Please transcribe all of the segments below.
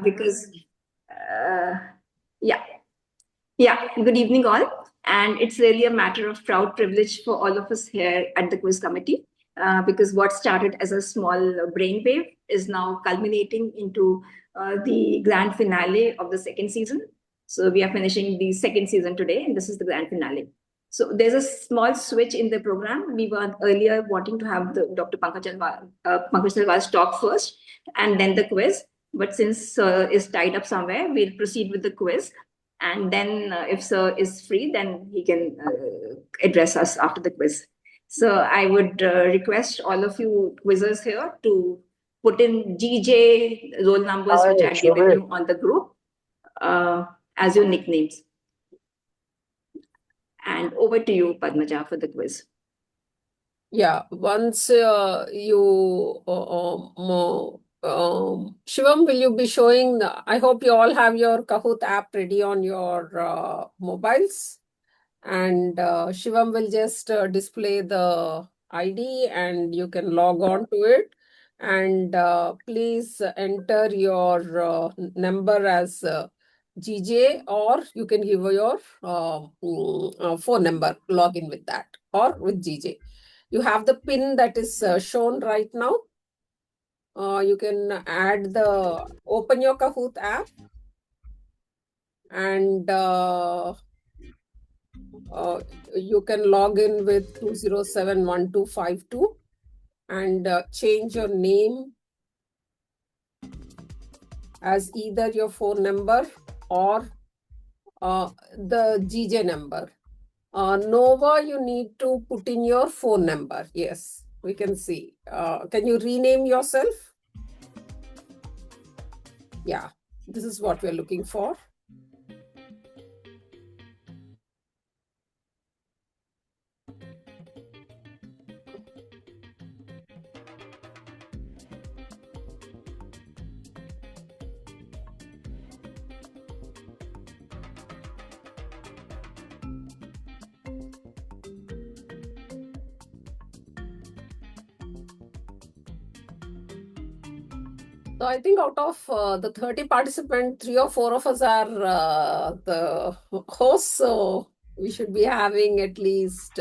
because, uh, yeah. Yeah, good evening, all. And it's really a matter of proud privilege for all of us here at the quiz committee, because what started as a small brainwave is now culminating into the grand finale of the second season. So we are finishing the second season today, and this is the grand finale. So there's a small switch in the program. We were earlier wanting to have the Dr. Pankaj Talwar's talk first, and then the quiz. But since is tied up somewhere, we'll proceed with the quiz, and then if sir is free, then he can address us after the quiz. So I would request all of you quizzers here to put in GJ roll numbers, which I've given you on the group, uh, as your nicknames. And over to you, Padmaja, for the quiz. Yeah, once you Shivam, will you be showing? I hope you all have your Kahoot app ready on your mobiles, and Shivam will just display the ID, and you can log on to it. And please enter your number as GJ, or you can give your phone number, log in with that, or with GJ. You have the pin that is shown right now. You can open your Kahoot app, and you can log in with 2071252 and change your name as either your phone number or the GJ number. Nova, you need to put in your phone number. Yes, we can see. Can you rename yourself? Yeah, this is what we're looking for. So I think out of the 30 participants, 3 or 4 of us are the hosts. So we should be having at least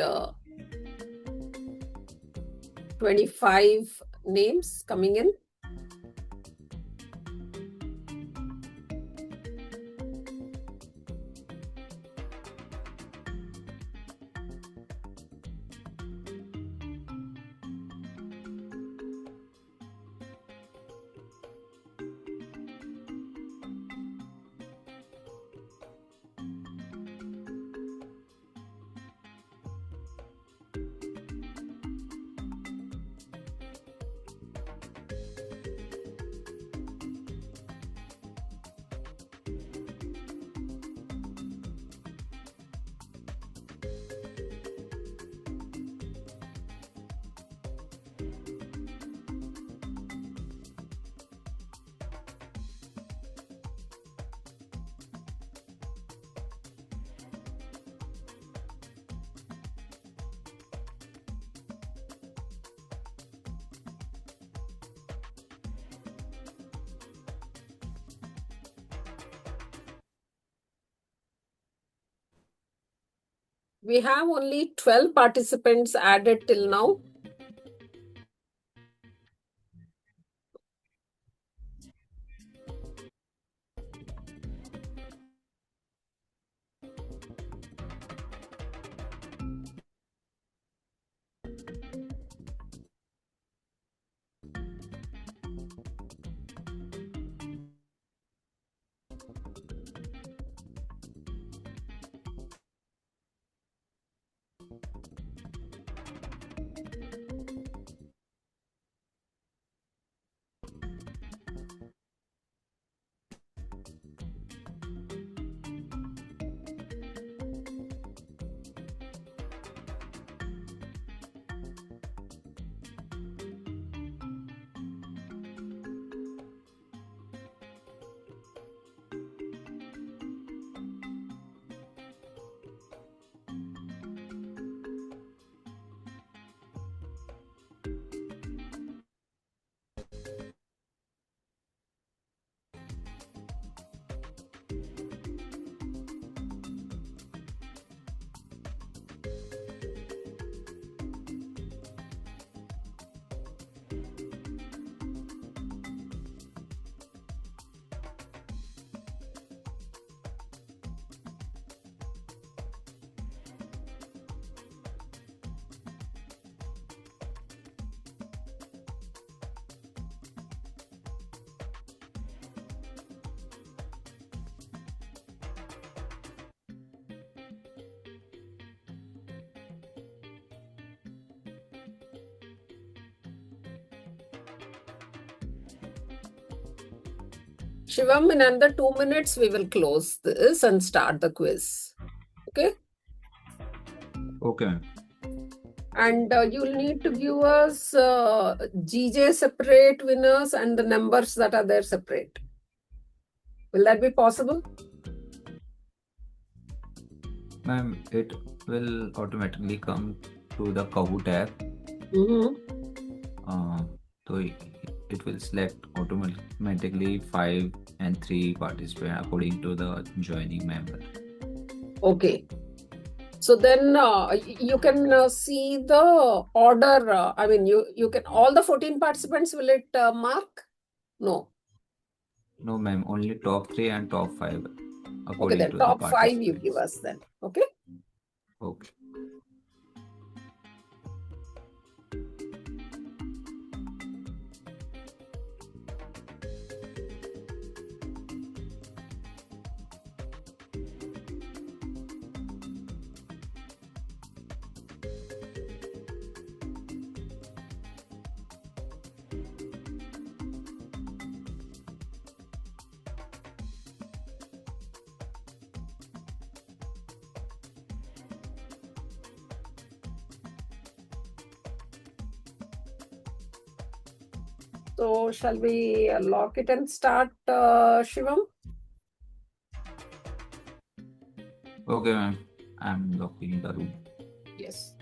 25 names coming in. We have only 12 participants added till now. Shivam, in under 2 minutes, we will close this and start the quiz. Okay? Okay, ma'am. And you'll need to give us GJ separate winners and the numbers that are there separate. Will that be possible? Ma'am, it will automatically come to the Kahoot app. So it will select automatically 5 and 3 participants according to the joining member. Okay. So then you can see the order. I mean, you can, all the 14 participants, will it mark? No. No, ma'am, only top 3 and top 5 Okay, according then to the top 5 you participants. give us then. Okay. Okay. So shall we lock it and start, Shivam? Okay, ma'am. I'm locking the room. Yes.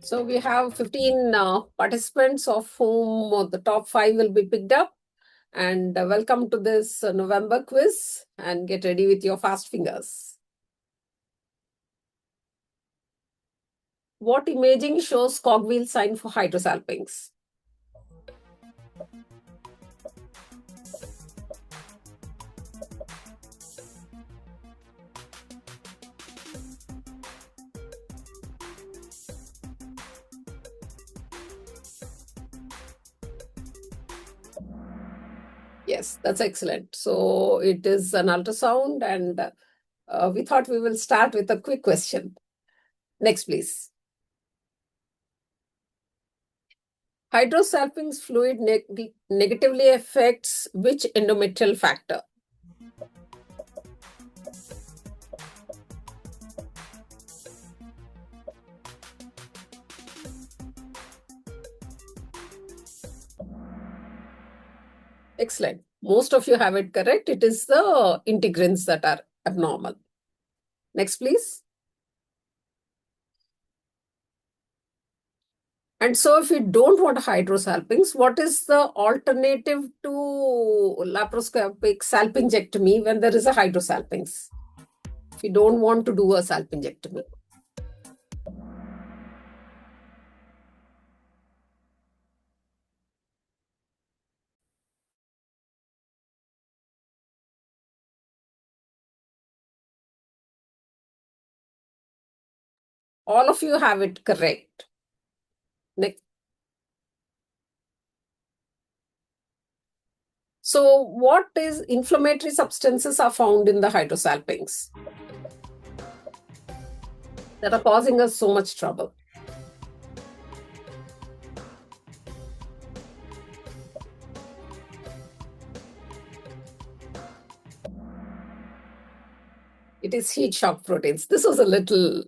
So we have 15 participants, of whom the top 5 will be picked up. And welcome to this November quiz, and get ready with your fast fingers. What imaging shows cogwheel sign for hydrosalpinx? Yes, that's excellent. So it is an ultrasound, and we thought we will start with a quick question. Next, please. Hydrosalpinx fluid negatively affects which endometrial factor? Excellent. Most of you have it correct. It is the integrins that are abnormal. Next, please. And so if we don't want hydrosalpinx, what is the alternative to laparoscopic salpingectomy when there is a hydrosalpinx? If you don't want to do a salpingectomy. All of you have it correct. Next. So what is inflammatory substances are found in the hydrosalpinx that are causing us so much trouble? It is heat shock proteins. This was a little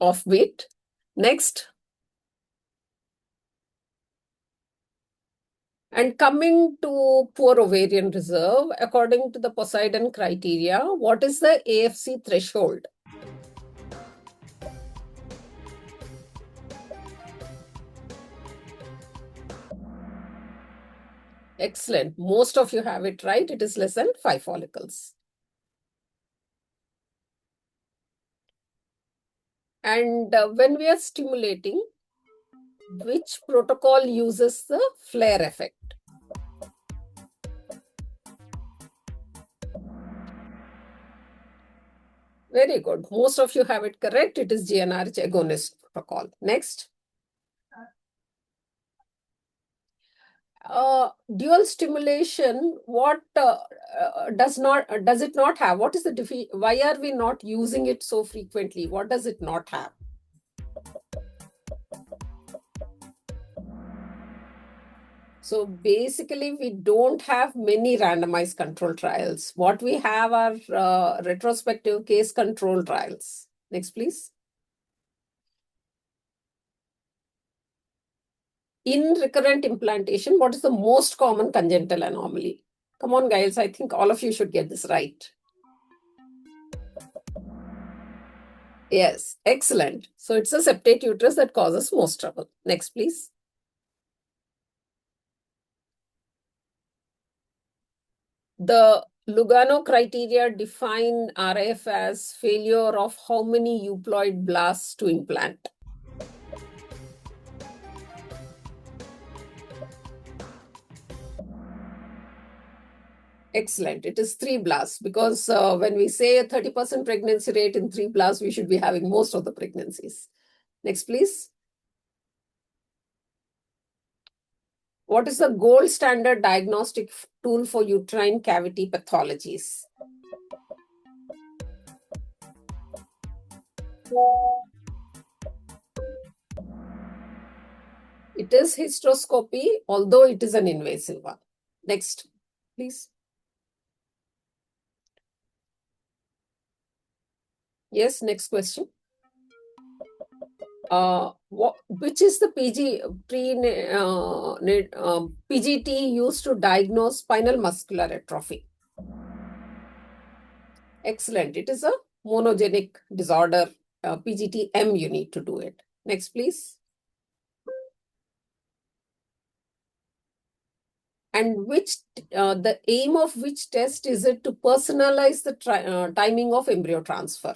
offbeat. Next. And coming to poor ovarian reserve, according to the Poseidon criteria, what is the AFC threshold? Excellent. Most of you have it right. It is less than 5 follicles. And when we are stimulating, which protocol uses the flare effect? Very good. Most of you have it correct. It is GnRH agonist protocol. Next. Dual stimulation, what does it not have? What is the why are we not using it so frequently? What does it not have? So basically, we don't have many randomized control trials. What we have are retrospective case control trials. Next, please. In recurrent implantation, what is the most common congenital anomaly? Come on, guys. I think all of you should get this right. Yes, excellent. So it's a septate uterus that causes most trouble. Next, please. The Lugano criteria define RF as failure of how many euploid blasts to implant? Excellent. It is 3 blasts because when we say a 30% pregnancy rate in 3 blasts, we should be having most of the pregnancies. Next, please. What is the gold standard diagnostic tool for uterine cavity pathologies? It is hysteroscopy, although it is an invasive one. Next, please. Yes, next question. Which is the PGT used to diagnose spinal muscular atrophy? Excellent. It is a monogenic disorder. PGT-M, you need to do it. Next, please. And the aim of which test is it to personalize the timing of embryo transfer?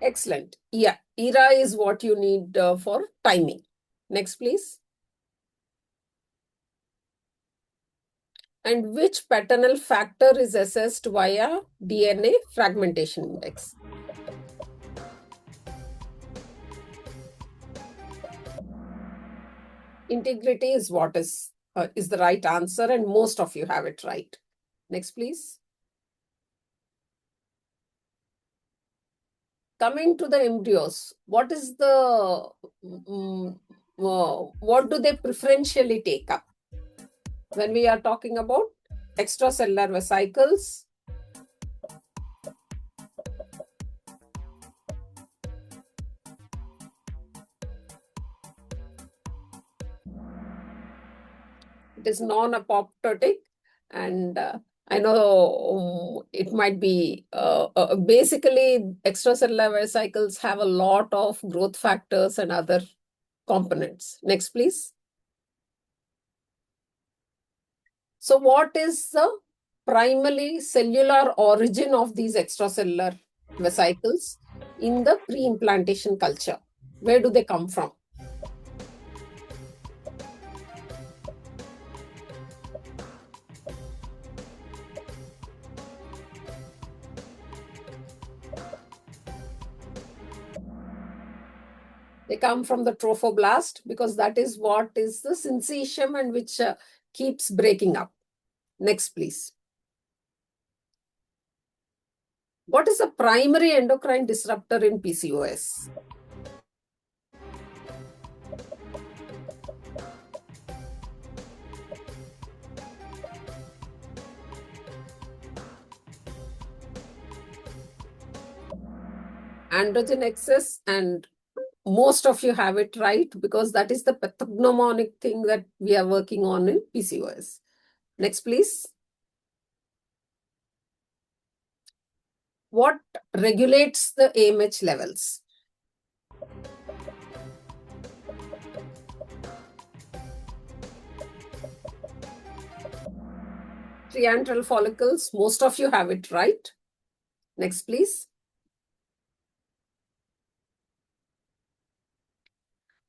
Excellent. Yeah, ERA is what you need for timing. Next, please. And which paternal factor is assessed via DNA fragmentation index? Integrity is what is the right answer, and most of you have it right. Next, please. Coming to the embryos, what do they preferentially take up? When we are talking about extracellular vesicles, it is non-apoptotic, and I know it might be basically extracellular vesicles have a lot of growth factors and other components. Next, please. So what is the primary cellular origin of these extracellular vesicles in the pre-implantation culture? Where do they come from? They come from the trophoblast because that is what is the syncytium and which keeps breaking up. Next, please. What is the primary endocrine disruptor in PCOS? Androgen excess, and most of you have it right because that is the pathognomonic thing that we are working on in PCOS. Next, please. What regulates the AMH levels? Triantral follicles, most of you have it right. Next, please.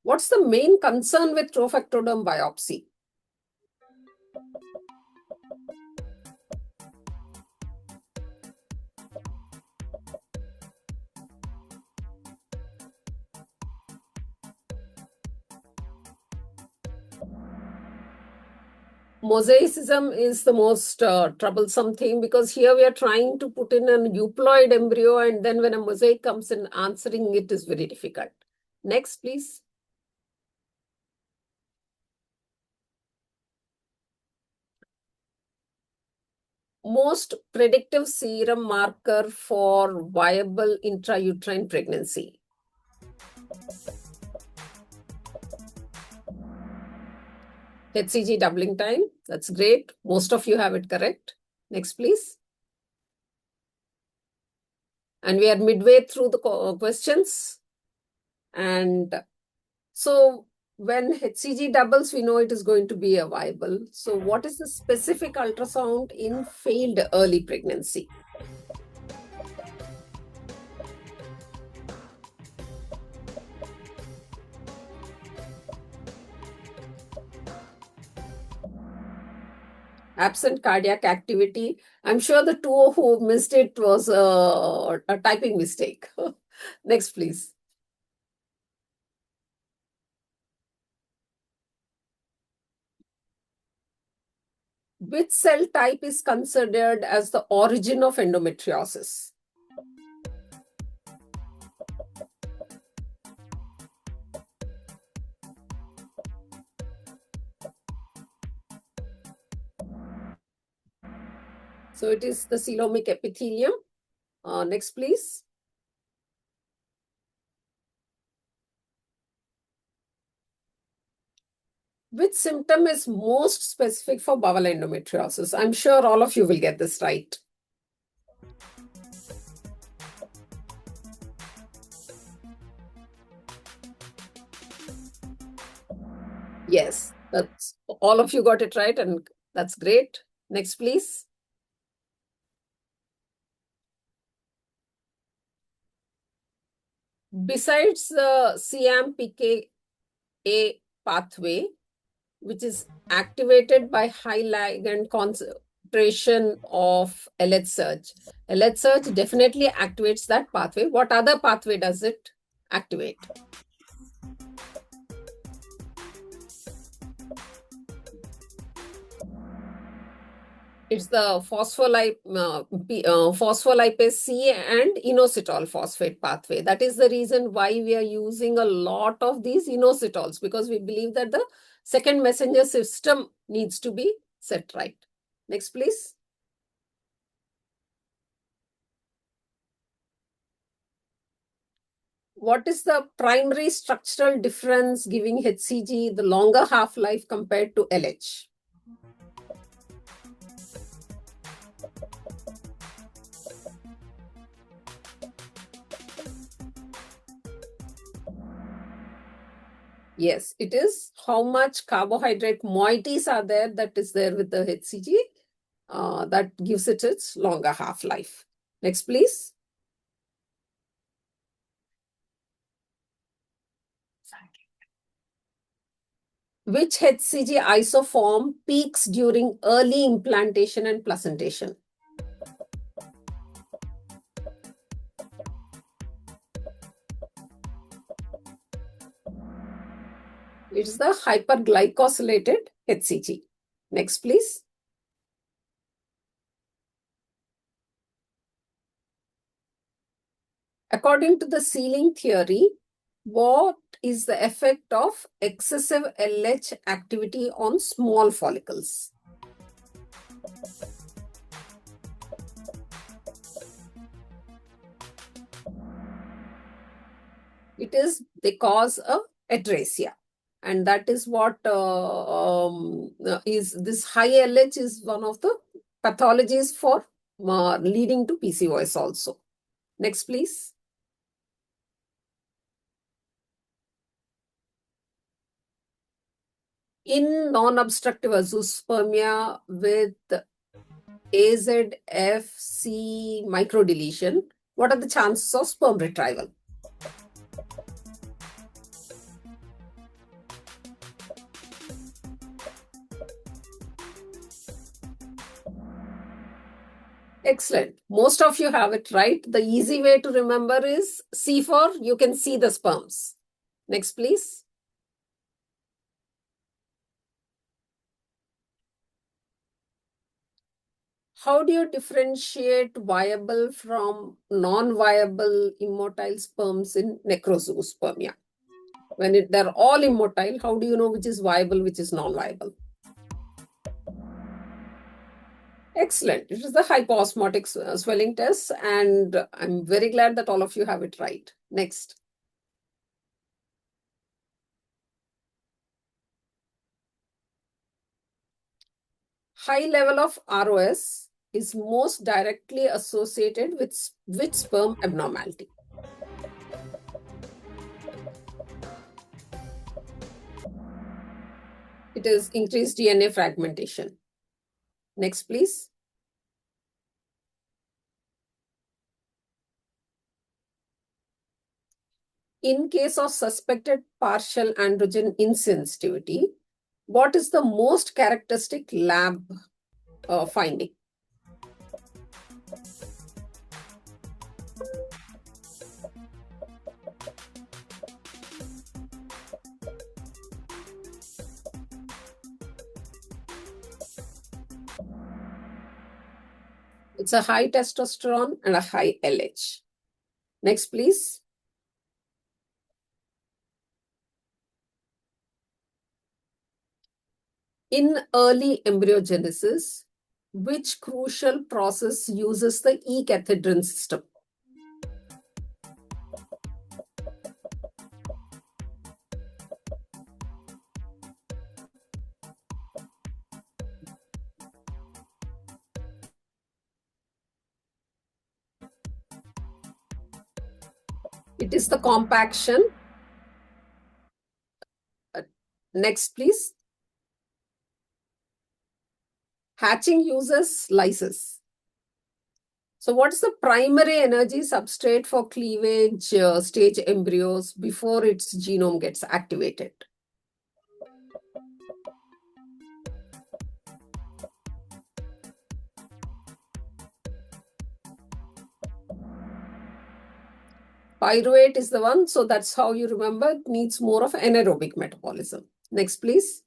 What's the main concern with trophectoderm biopsy? Mosaicism is the most troublesome thing, because here we are trying to put in an euploid embryo, and then when a mosaic comes in, answering it is very difficult. Next, please. Most predictive serum marker for viable intrauterine pregnancy. HCG doubling time. That's great. Most of you have it correct. Next, please. And we are midway through the questions. And so when HCG doubles, we know it is going to be a viable. So what is the specific ultrasound in failed early pregnancy? Absent cardiac activity. I'm sure the two who missed it was a typing mistake. Next, please. Which cell type is considered as the origin of endometriosis? So it is the coelomic epithelium. Next, please. Which symptom is most specific for bowel endometriosis? I'm sure all of you will get this right. Yes, that's all of you got it right, and that's great. Next, please. Besides the CAMPKA pathway, which is activated by high ligand concentration of LH surge. LH surge definitely activates that pathway. What other pathway does it activate? It's the phospholipase C and inositol phosphate pathway. That is the reason why we are using a lot of these inositols, because we believe that the second messenger system needs to be set right. Next, please. What is the primary structural difference giving HCG the longer half-life compared to LH? Yes, it is how much carbohydrate moieties are there that is there with the HCG that gives it its longer half-life. Next, please. Which HCG isoform peaks during early implantation and placentation? It is the hyperglycosylated HCG. Next, please. According to the sealing theory, what is the effect of excessive LH activity on small follicles? It is they cause a atresia, and that is what is this high LH is one of the pathologies for leading to PCOS also. Next, please. In non-obstructive azoospermia with AZFC microdeletion, what are the chances of sperm retrieval? Excellent. Most of you have it right. The easy way to remember is C4, you can see the sperms. Next, please. How do you differentiate viable from non-viable immotile sperms in necrozoospermia? When they're all immotile, how do you know which is viable, which is non-viable? Excellent. It is the hypoosmotic swelling test, and I'm very glad that all of you have it right. Next. High level of ROS is most directly associated with which sperm abnormality? It is increased DNA fragmentation. Next, please. In case of suspected partial androgen insensitivity, what is the most characteristic lab finding? It's a high testosterone and a high LH. Next, please. In early embryogenesis, which crucial process uses the E-cathedron system? It is the compaction. Next, please. Hatching uses lysis. So what is the primary energy substrate for cleavage stage embryos before its genome gets activated? Pyruvate is the one, so that's how you remember. It needs more of anaerobic metabolism. Next, please.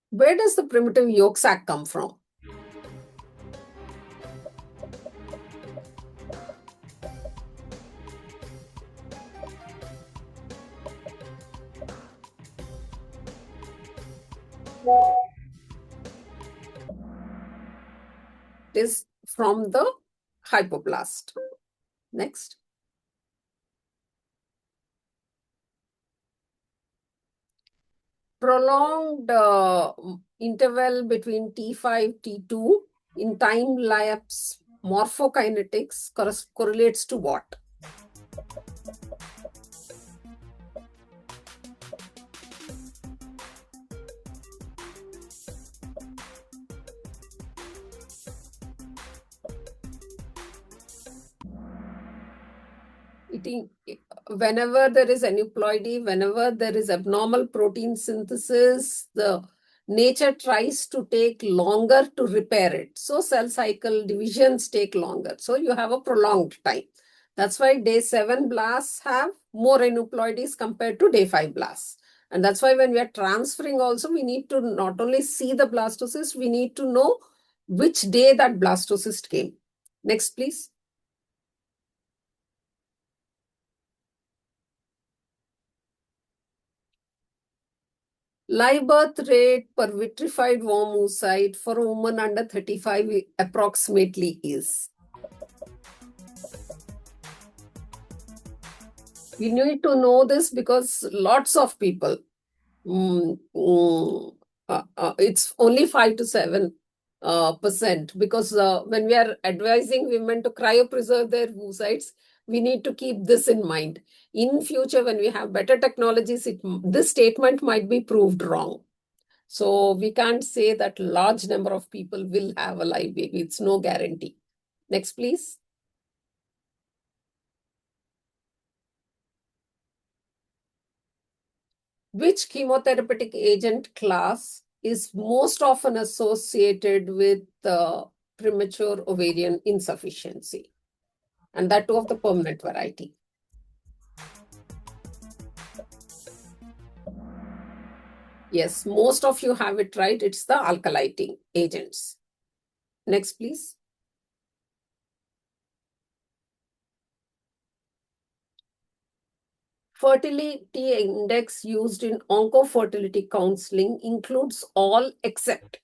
Where does the primitive yolk sac come from? It is from the hypoblast. Next. Prolonged interval between T5, T2 in time lapse morphokinetics correlates to what? Whenever there is aneuploidy, whenever there is abnormal protein synthesis, the nature tries to take longer to repair it. So cell cycle divisions take longer. So you have a prolonged time. That's why day 7 blasts have more aneuploidies compared to day 5 blasts. And that's why when we are transferring also, we need to not only see the blastocyst, we need to know which day that blastocyst came. Next, please. Live birth rate per vitrified worm oocyte for a woman under 35 approximately is. We need to know this because lots of people, it's only 5 to 7% because when we are advising women to cryopreserve their oocytes, we need to keep this in mind. In future, when we have better technologies, this statement might be proved wrong. So we can't say that large number of people will have a live baby. It's no guarantee. Next, please. Which chemotherapeutic agent class is most often associated with premature ovarian insufficiency? And that too of the permanent variety. Yes, most of you have it right. It's the alkylating agents. Next, please. Fertility index used in oncofertility counseling includes all except.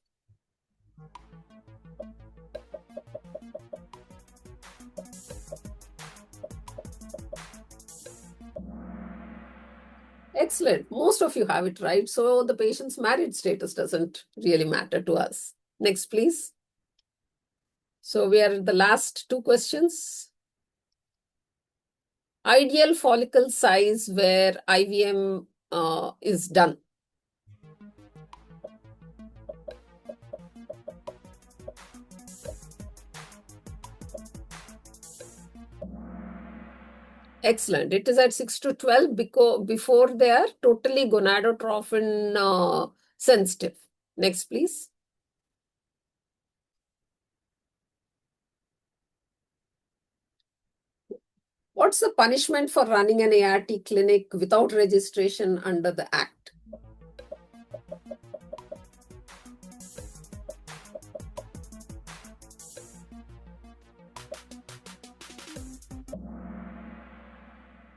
Excellent. Most of you have it right. So the patient's marriage status doesn't really matter to us. Next, please. So we are at the last two questions. Ideal follicle size where IVM is done. Excellent. It is at 6 to 12 because before they are totally gonadotrophin sensitive. Next, please. What's the punishment for running an ART clinic without registration under the Act?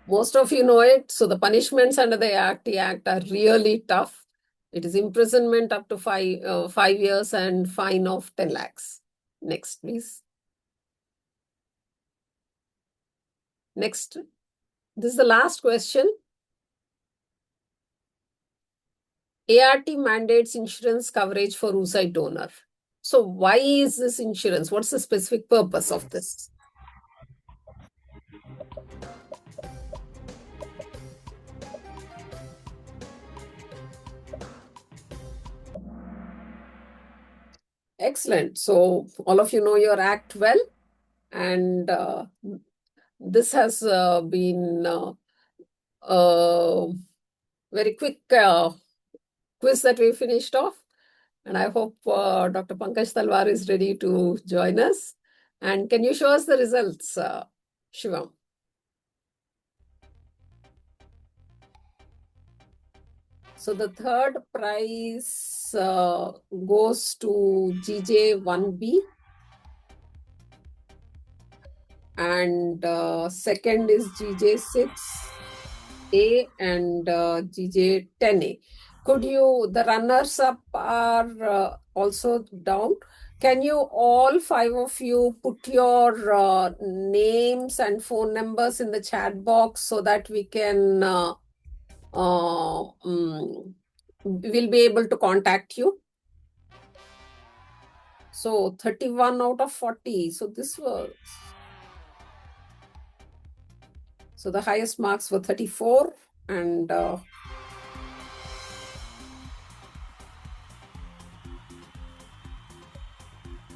Most of you know it. So the punishments under the ART Act are really tough. It is imprisonment up to 5 years and fine of 10 lakhs. Next, please. Next. This is the last question. ART mandates insurance coverage for oocyte donor. So why is this insurance? What's the specific purpose of this? Excellent. So all of you know your act well, and this has been a very quick quiz that we finished off. And I hope Dr. Pankaj Talwar is ready to join us. And can you show us the results, Shivam? So the third prize goes to GJ1B. And second is GJ6A and GJ10A. Could you, the runners up are also down. Can you, all 5 of you, put your names and phone numbers in the chat box so that we can, we'll be able to contact you? So 31 out of 40. So this was, so the highest marks were 34 and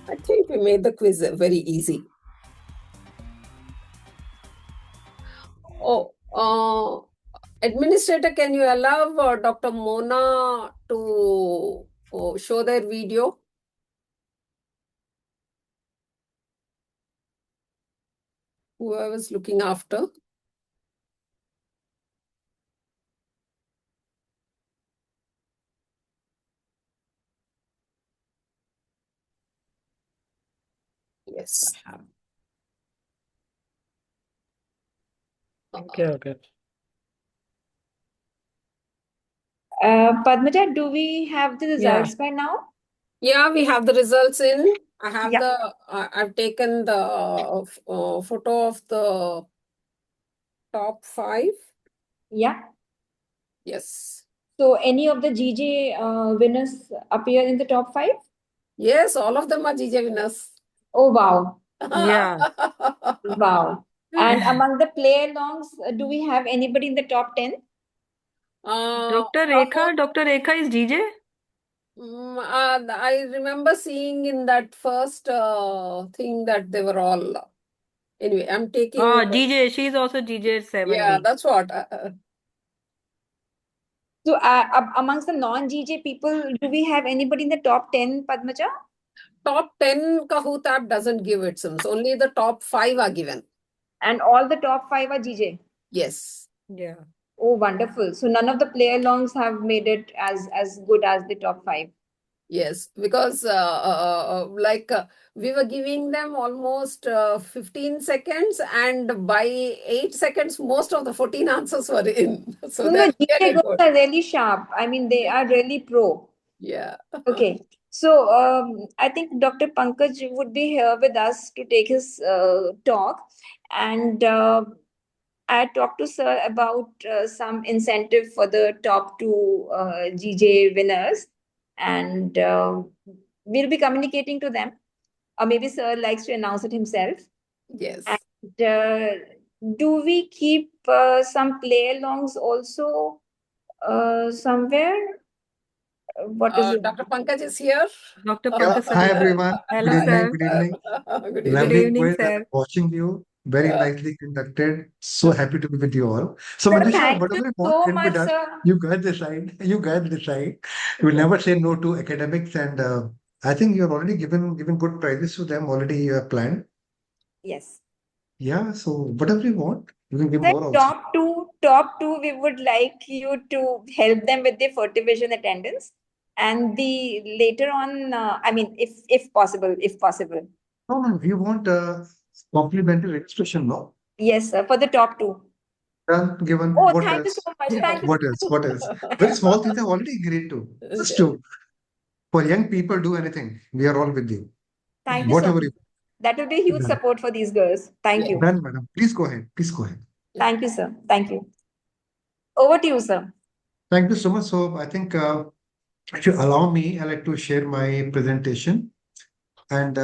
I think we made the quiz very easy. Oh, administrator, can you allow Dr. Mona to show their video? Whoever's looking after. Yes. Okay. Padmaja, do we have the results by now? Yeah, we have the results in. I have Yeah. I've taken the photo of the top 5. Yeah. Yes. So any of the GJ winners appear in the top 5? Yes, all of them are GJ winners. Oh, wow. Yeah. Wow. And among the play-alongs, do we have anybody in the top 10? Dr. Rekha is DJ? I remember seeing in that first thing that they were all. Anyway, I'm taking. DJ. She's also DJ 7B. Yeah, that's what. So amongst the non-GJ people, do we have anybody in the top 10, Padmaja? Top 10 Kahoot app doesn't give it sims. Only the top 5 are given. And all the top 5 are GJ? Yes. Yeah. Oh, wonderful. So none of the play-alongs have made it as good as the top five. Yes, because we were giving them almost 15 seconds, and by 8 seconds, most of the 14 answers were in. So No, they're GK really girls good. are really sharp. I mean, they are really pro. Yeah. Okay. So I think Dr. Pankaj would be here with us to take his talk. And I talked to sir about some incentive for the top two GJ winners. And we'll be communicating to them. Or maybe sir likes to announce it himself. Yes. And do we keep some play-alongs also somewhere? What is it? Dr. Pankaj is here. Dr. Yeah, Pankaj hi sir. everyone. Good Hello, evening. sir. Good evening. Good Good evening. Lovely evening, quiz. I'm sir. watching you. Very nicely conducted. So happy to be with you all. So, Sir, Manjusha, thank you whatever you want so can be much, done. sir. You guys decide. You guys decide. You will never say no to academics, and I think you've already given good prizes to them. Already you have planned. Yes. Yeah. So whatever you want, you can give Sir, more also. top two, we would like you to help them with the fertilization attendance. And the later on, I mean, if possible, if possible. No, no, you want complimentary registration, no? Yes, sir, for the top two. Done. Given. Oh, What thank you so else? much. Yeah. Thank you What so else? much. What else? Very small things I've already agreed to. Just Yes. to. For young people, do anything. We are all with you. Thank you so Whatever much. you That will be a huge done. support for these girls. Thank Yeah. you. Done, madam. Please go ahead. Please go ahead. Thank you, sir. Thank you. Over to you, sir. Thank you so much. So I think if you allow me, I like to share my presentation. And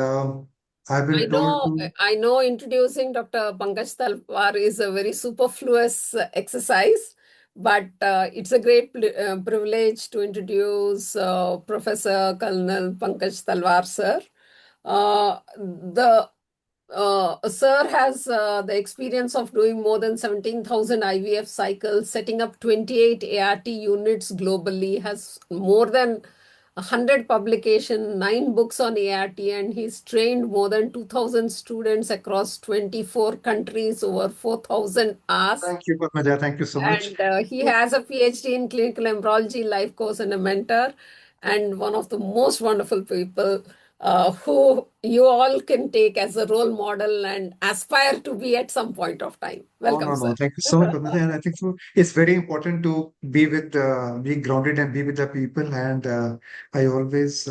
I've been told to. I know introducing Dr. Pankaj Talwar is a very superfluous exercise, but it's a great privilege to introduce Professor Colonel Pankaj Talwar, sir. The Sir has the experience of doing more than 17,000 IVF cycles, setting up 28 ART units globally, has more than 100 publication, 9 books on ART, and he's trained more than 2,000 students across 24 countries over 4,000 hours. Thank you, Padmaja. Thank you so much. And he has a PhD in clinical embryology, life course, and a mentor, and one of the most wonderful people who you all can take as a role model and aspire to be at some point of time. No, Welcome, no, sir. no. Thank you so much, Padmaja. And I think so. It's very important to be grounded and be with the people. And I always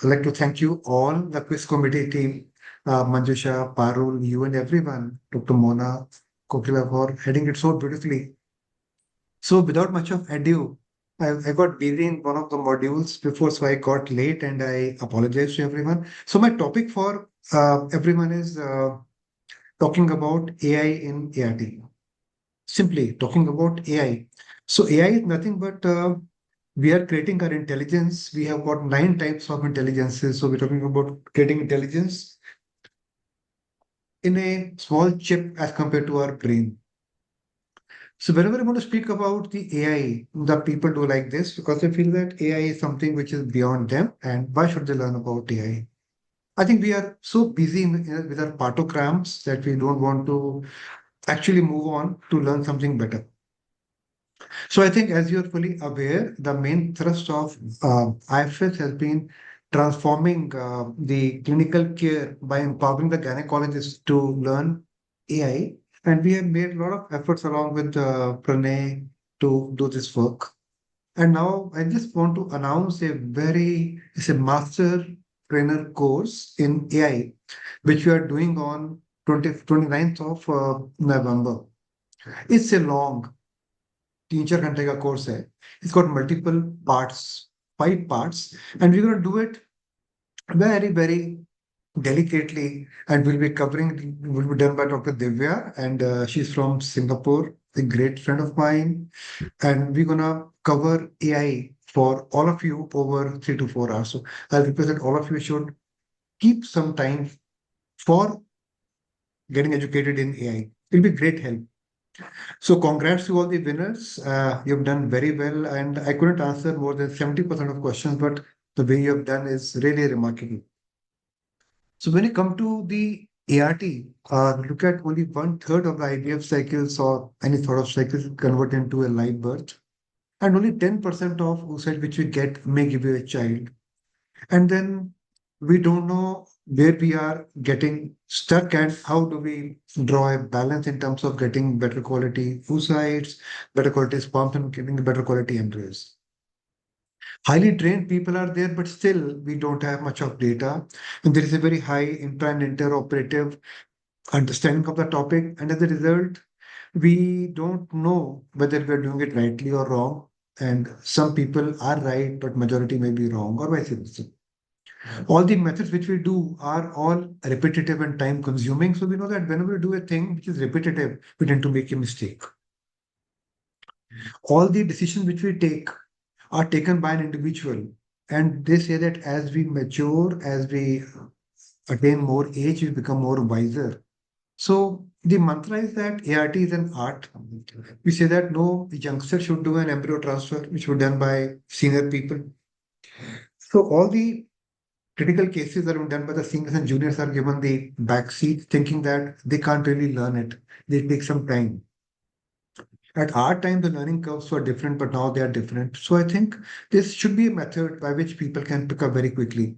like to thank you all, the quiz committee team, Manjusha, Parul, you and everyone, Dr. Mona, Kokila for heading it so beautifully. So without much of ado, I got busy in one of the modules before, so I got late and I apologize to everyone. So my topic for everyone is talking about AI in ART. Simply talking about AI. So AI is nothing but we are creating our intelligence. We have got 9 types of intelligences. So we're talking about creating intelligence in a small chip as compared to our brain. So whenever I want to speak about the AI, the people do like this because they feel that AI is something which is beyond them, and why should they learn about AI? I think we are so busy with our partograms that we don't want to actually move on to learn something better. So I think, as you're fully aware, the main thrust of IFS has been transforming the clinical care by empowering the gynecologists to learn AI. And we have made a lot of efforts along with Pranay to do this work. And now I just want to announce it's a master trainer course in AI, which we are doing on 29th of November. It's a long 3 4 घंटे का course है. It's got multiple parts, 5 parts, and we're going to do it very, very delicately, and we'll be covering. Will be done by Dr. Divya, and she's from Singapore, a great friend of mine, and we're gonna cover AI for all of you over 3 to 4 hours. So I'll request that all of you should keep some time for getting educated in AI. It'll be great help. So congrats to all the winners. You've done very well, and I couldn't answer more than 70% of questions, but the way you have done is really remarkable. So when you come to the ART, look at only 1/3 of the IVF cycles or any sort of cycles convert into a live birth, and only 10% of oocyte which we get may give you a child. And then we don't know where we are getting stuck and how do we draw a balance in terms of getting better quality oocytes, better quality sperms, and getting better quality embryos. Highly trained people are there, but still we don't have much of data. And there is a very high intra and interoperative understanding of the topic. And as a result, we don't know whether we're doing it rightly or wrong. And some people are right, but majority may be wrong, or vice versa. All the methods which we do are all repetitive and time consuming. So we know that whenever we do a thing which is repetitive, we tend to make a mistake. All the decisions which we take are taken by an individual. And they say that as we mature, as we attain more age, we become more wiser. So the mantra is that ART is an art. We say that no youngster should do an embryo transfer, which was done by senior people. So all the critical cases that are done by the seniors and juniors are given the back seat, thinking that they can't really learn it. They take some time. At our time, the learning curves were different, but now they are different. So I think this should be a method by which people can pick up very quickly.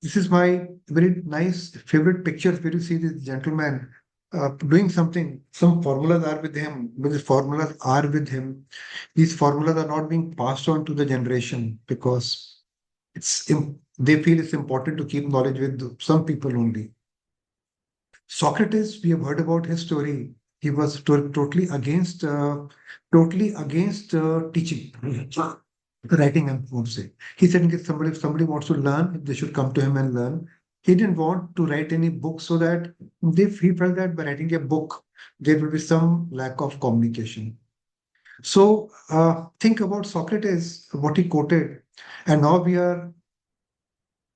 This is my very nice favorite pictures where you see this gentleman doing something. Some formulas are with him, but the formulas are with him. These formulas are not being passed on to the generation because they feel it's important to keep knowledge with some people only. Socrates, we have heard about his story. He was totally against teaching, writing, I would say. He said if somebody wants to learn, they should come to him and learn. He didn't want to write any book so that he felt that by writing a book, there will be some lack of communication. So think about Socrates, what he quoted, and now we are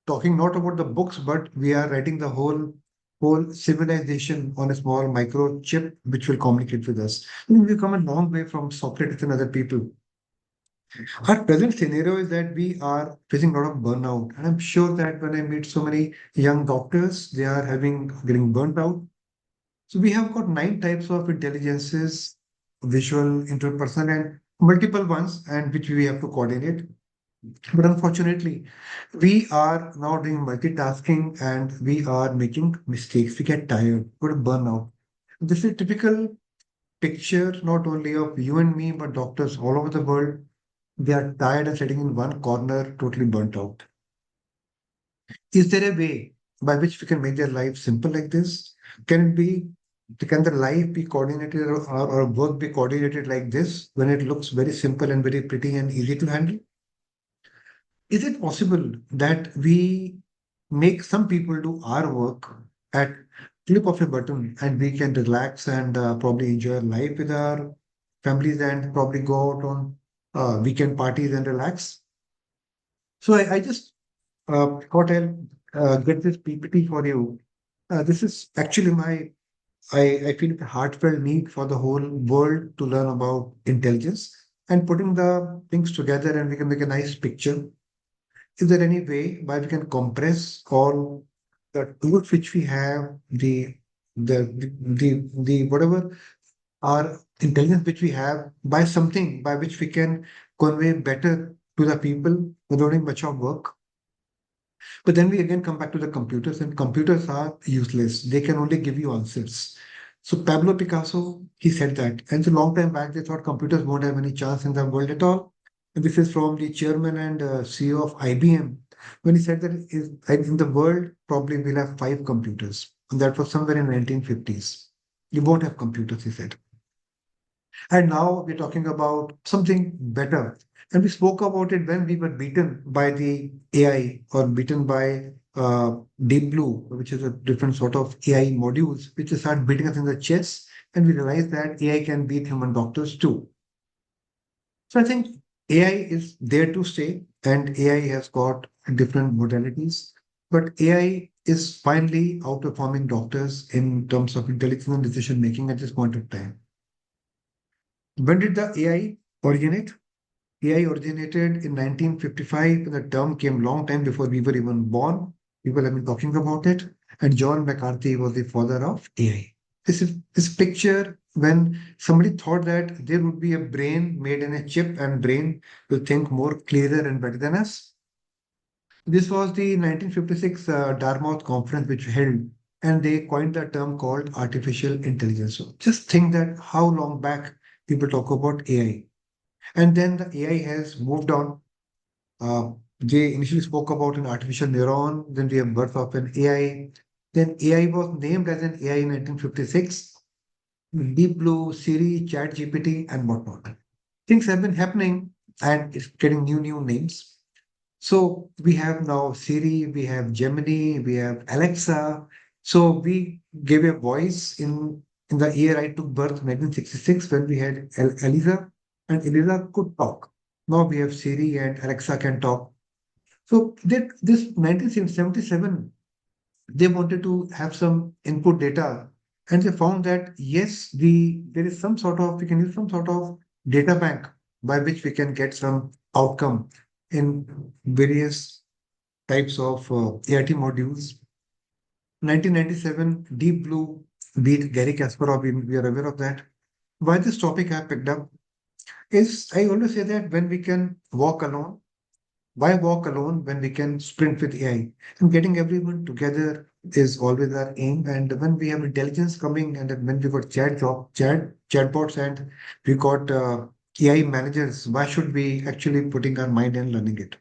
talking not about the books, but we are writing the whole civilization on a small microchip which will communicate with us. We've come a long way from Socrates and other people. Our present scenario is that we are facing a lot of burnout, and I'm sure that when I meet so many young doctors, they are getting burnt out. So we have got 9 types of intelligences: visual, interpersonal, and multiple ones, and which we have to coordinate. But unfortunately, we are now doing multitasking and we are making mistakes. We get tired, go to burnout. This is a typical picture not only of you and me, but doctors all over the world. They are tired and sitting in one corner, totally burnt out. Is there a way by which we can make their life simple like this? Can the life be coordinated or work be coordinated like this when it looks very simple and very pretty and easy to handle? Is it possible that we make some people do our work at click of a button and we can relax and probably enjoy life with our families and probably go out on weekend parties and relax? So I just thought I'll get this PPT for you. This is actually I feel a heartfelt need for the whole world to learn about intelligence and putting the things together and we can make a nice picture. Is there any way by we can compress all the tools which we have, the whatever our intelligence which we have by something by which we can convey better to the people without doing much of work? But then we again come back to the computers, and computers are useless. They can only give you answers. So Pablo Picasso, he said that. And a long time back, they thought computers won't have any chance in the world at all. And this is from the chairman and CEO of IBM, when he said that in the world, probably we'll have 5 computers. And that was somewhere in 1950s. You won't have computers, he said. And now we're talking about something better. And we spoke about it when we were beaten by the AI or beaten by Deep Blue, which is a different sort of AI modules, which start beating us in the chest. And we realized that AI can beat human doctors too. So I think AI is there to stay, and AI has got different modalities. But AI is finally outperforming doctors in terms of intelligence and decision making at this point of time. When did the AI originate? AI originated in 1955, and the term came long time before we were even born. People have been talking about it. and John McCarthy was the father of AI. This picture when somebody thought that there would be a brain made in a chip and brain will think more clearer and better than us. This was the 1956 Dartmouth conference which held, and they coined the term called artificial intelligence. So just think that how long back people talk about AI. And then the AI has moved on. Uh, they initially spoke about an artificial neuron, then we have birth of an AI. Then AI was named as an AI in 1956. Deep Blue, Siri, ChatGPT, and whatnot. Things have been happening and it's getting new names. So we have now Siri, we have Gemini, we have Alexa. So we gave a voice in the year I took birth, 1966, when we had Eliza, and Eliza could talk. Now we have Siri and Alexa can talk. So this 1977, they wanted to have some input data, and they found that yes, there is some sort of we can use some sort of data bank by which we can get some outcome in various types of AIT modules. 1997, Deep Blue beat Gary Kasparov. We are aware of that. Why this topic I picked up is I always say that when we can walk alone, why walk alone when we can sprint with AI? And getting everyone together is always our aim. And when we have intelligence coming, and when we got chatbots, and we got AI managers, why should we actually putting our mind and learning it?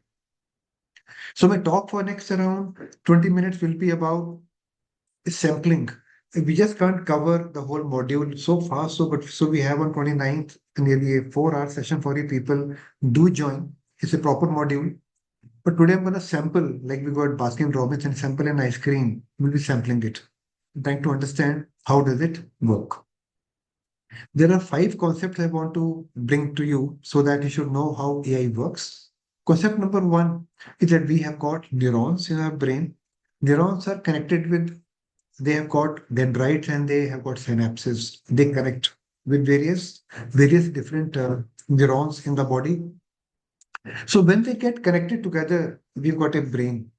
So my talk for next around 20 minutes will be about sampling. We just can't cover the whole module so fast. So we have on 29th nearly a 4 hour session for you people. Do join. It's a proper module. But today I'm going to sample, like we got Baskin Robbins and sample an ice cream. We'll be sampling it, trying to understand how does it work. There are 5 concepts I want to bring to you so that you should know how AI works. Concept number 1 is that we have got neurons in our brain. Neurons are connected with, they have got dendrites and they have got synapses. They connect with various different neurons in the body. So when they get connected together, we've got a brain.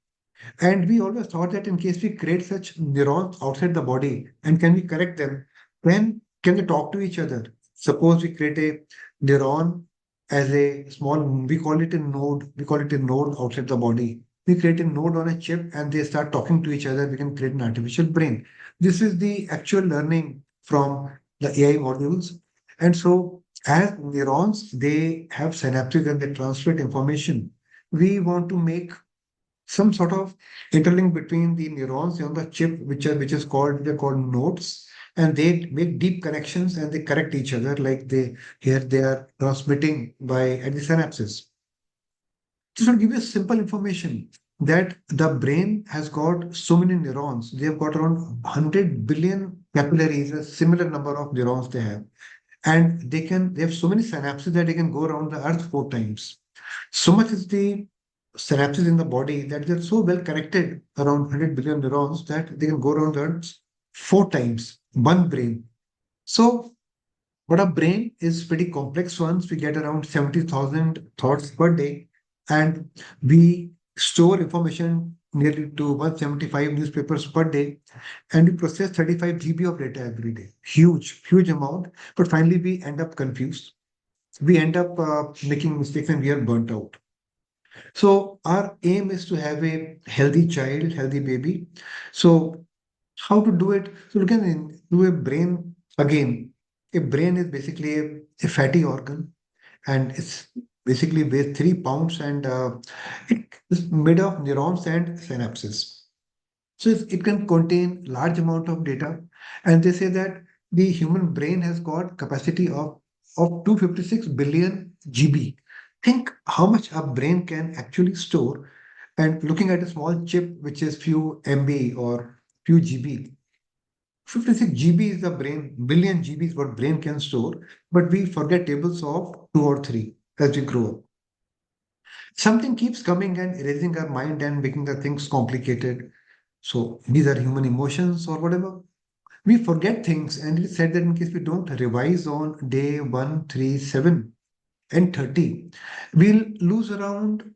And we always thought that in case we create such neurons outside the body and can we correct them, then can they talk to each other? Suppose we create a neuron as a small, we call it a node outside the body. We create a node on a chip and they start talking to each other. We can create an artificial brain. This is the actual learning from the AI modules. And so as neurons, they have synapses and they transmit information. We want to make some sort of interlink between the neurons on the chip, which is called they're called nodes, and they make deep connections and they correct each other like they are transmitting by at the synapses. Just to give you simple information that the brain has got so many neurons. They have got around 100 billion capillaries, a similar number of neurons they have. And they have so many synapses that they can go around the earth 4 times. So much is the synapses in the body that they're so well connected around 100 billion neurons that they can go around the earth 4 times, one brain. So, but our brain is pretty complex ones. We get around 70,000 thoughts per day, and we store information nearly to 175 newspapers per day, and we process 35 GB of data every day. Huge amount. But finally, we end up confused. We end up making mistakes and we are burnt out. So our aim is to have a healthy child, healthy baby. So how to do it? So look at do a brain again. A brain is basically a fatty organ, and it's basically weighs 3 pounds, and it is made of neurons and synapses. So it can contain large amount of data, and they say that the human brain has got capacity of 256 billion GB. Think how much a brain can actually store. And looking at a small chip, which is few MB or few GB, 56 GB is the brain, billion GB is what brain can store, but we forget tables of 2 or 3 as we grow up. Something keeps coming and erasing our mind and making the things complicated. So these are human emotions or whatever. We forget things, and it is said that in case we don't revise on day 1, 3, 7, and 30, we'll lose around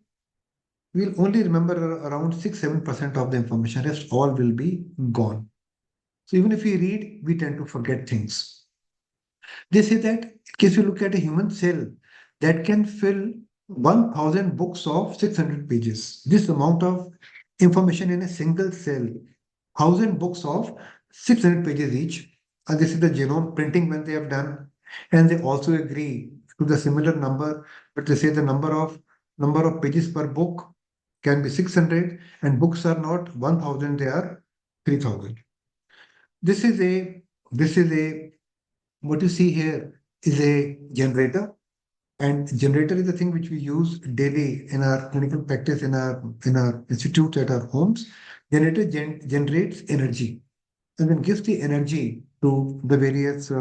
we'll only remember around 6-7% of the information. Rest all will be gone. So even if we read, we tend to forget things. They say that in case you look at a human cell that can fill 1,000 books of 600 pages. This amount of information in a single cell, 1,000 books of 600 pages each. And this is the genome printing when they have done. And they also agree to the similar number, but they say the number of pages per book can be 600, and books are not 1,000, they are 3,000. This is a this is a what you see here is a generator, and generator is the thing which we use daily in our clinical practice in our institutes at our homes. Generator generates energy and then gives the energy to the various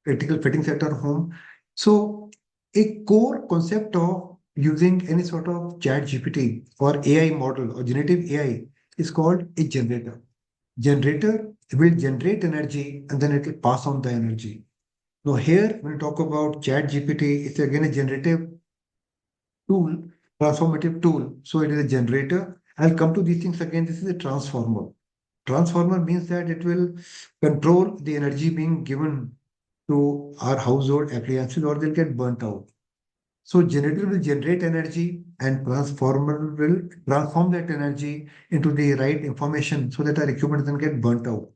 electrical fittings at our home. So a core concept of using any sort of chat GPT or AI model or generative AI is called a generator. Generator will generate energy and then it will pass on the energy. Now, here, when we talk about Chat GPT, it's again a generative tool, transformative tool. So it is a generator. I'll come to these things again. This is a transformer. Transformer means that it will control the energy being given to our household appliances or they'll get burnt out. So generator will generate energy and transformer will transform that energy into the right information so that our equipment doesn't get burnt out.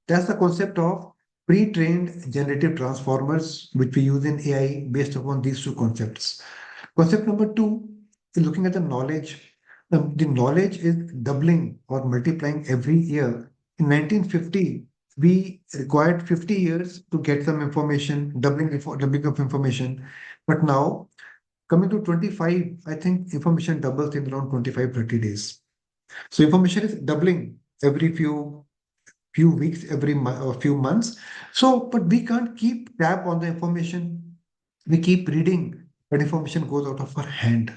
That's the concept of pre-trained generative transformers, which we use in AI based upon these two concepts. Concept number two is looking at the knowledge. The knowledge is doubling or multiplying every year. In 1950, we required 50 years to get some information, doubling of information. But now, coming to 25, I think information doubles in around 25, 30 days. So information is doubling every few weeks, every month or few months. So, but we can't keep tab on the information. We keep reading, but information goes out of our hand.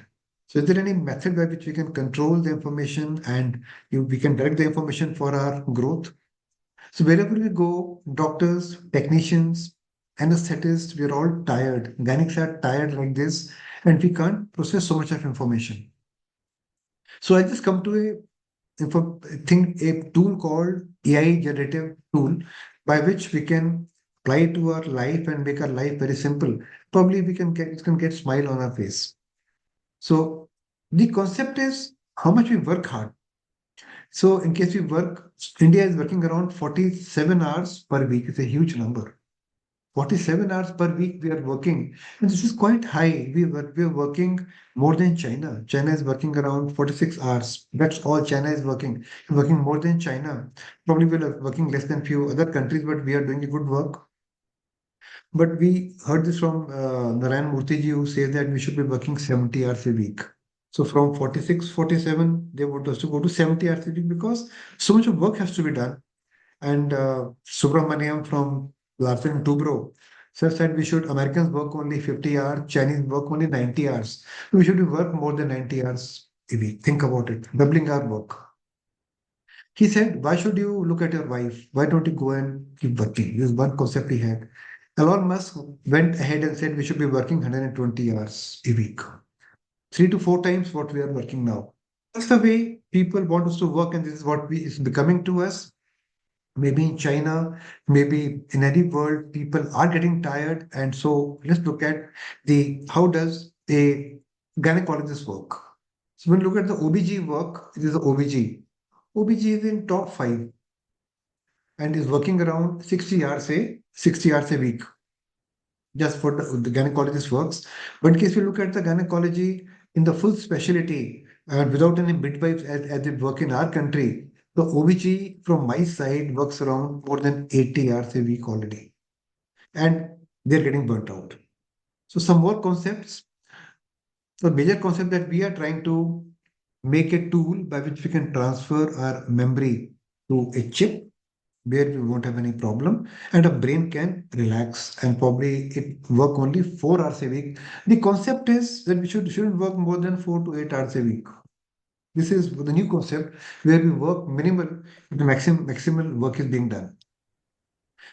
So, is there any method by which we can control the information and we can direct the information for our growth? So, wherever we go, doctors, technicians, anesthetists, we're all tired. Gynecologists are tired like this, and we can't process so much of information. So, I just come to a tool called AI generative tool by which we can apply to our life and make our life very simple. Probably it can get smile on our face. So the concept is how much we work hard. So in case we work, India is working around 47 hours per week. It's a huge number. 47 hours per week we are working. And this is quite high. We are working more than China. China is working around 46 hours. That's all China is working. Working more than China. Probably we are working less than few other countries, but we are doing a good work. But we heard this from Narayan Murthy ji, who says that we should be working 70 hours a week. So from 46, 47, they want us to go to 70 hours a week because so much of work has to be done. And Subramaniam from Larsen Tubro said we should, Americans work only 50 hours, Chinese work only 90 hours. We should work more than 90 hours a week. Think about it, doubling our work. He said, why should you look at your wife? Why don't you go and keep working? This is one concept he had. Elon Musk went ahead and said we should be working 120 hours a week, 3 to 4 times what we are working now. That's the way people want us to work, and this is what is becoming to us. Maybe in China, maybe in any world, people are getting tired. And so let's look at the how does a gynecologist work. So when you look at the OBG work, it is the OBG. OBG is in top 5 and is working around 60 hours a week just for the gynecologist works. But in case we look at the gynecology in the full specialty and without any midwives as they work in our country, the OBG from my side works around more than 80 hours a week already. And they're getting burnt out. So some more concepts. The major concept that we are trying to make a tool by which we can transfer our memory to a chip where we won't have any problem and a brain can relax and probably it work only 4 hours a week. The concept is that we shouldn't work more than 4 to 8 hours a week. This is the new concept where we work minimal, the maximal work is being done.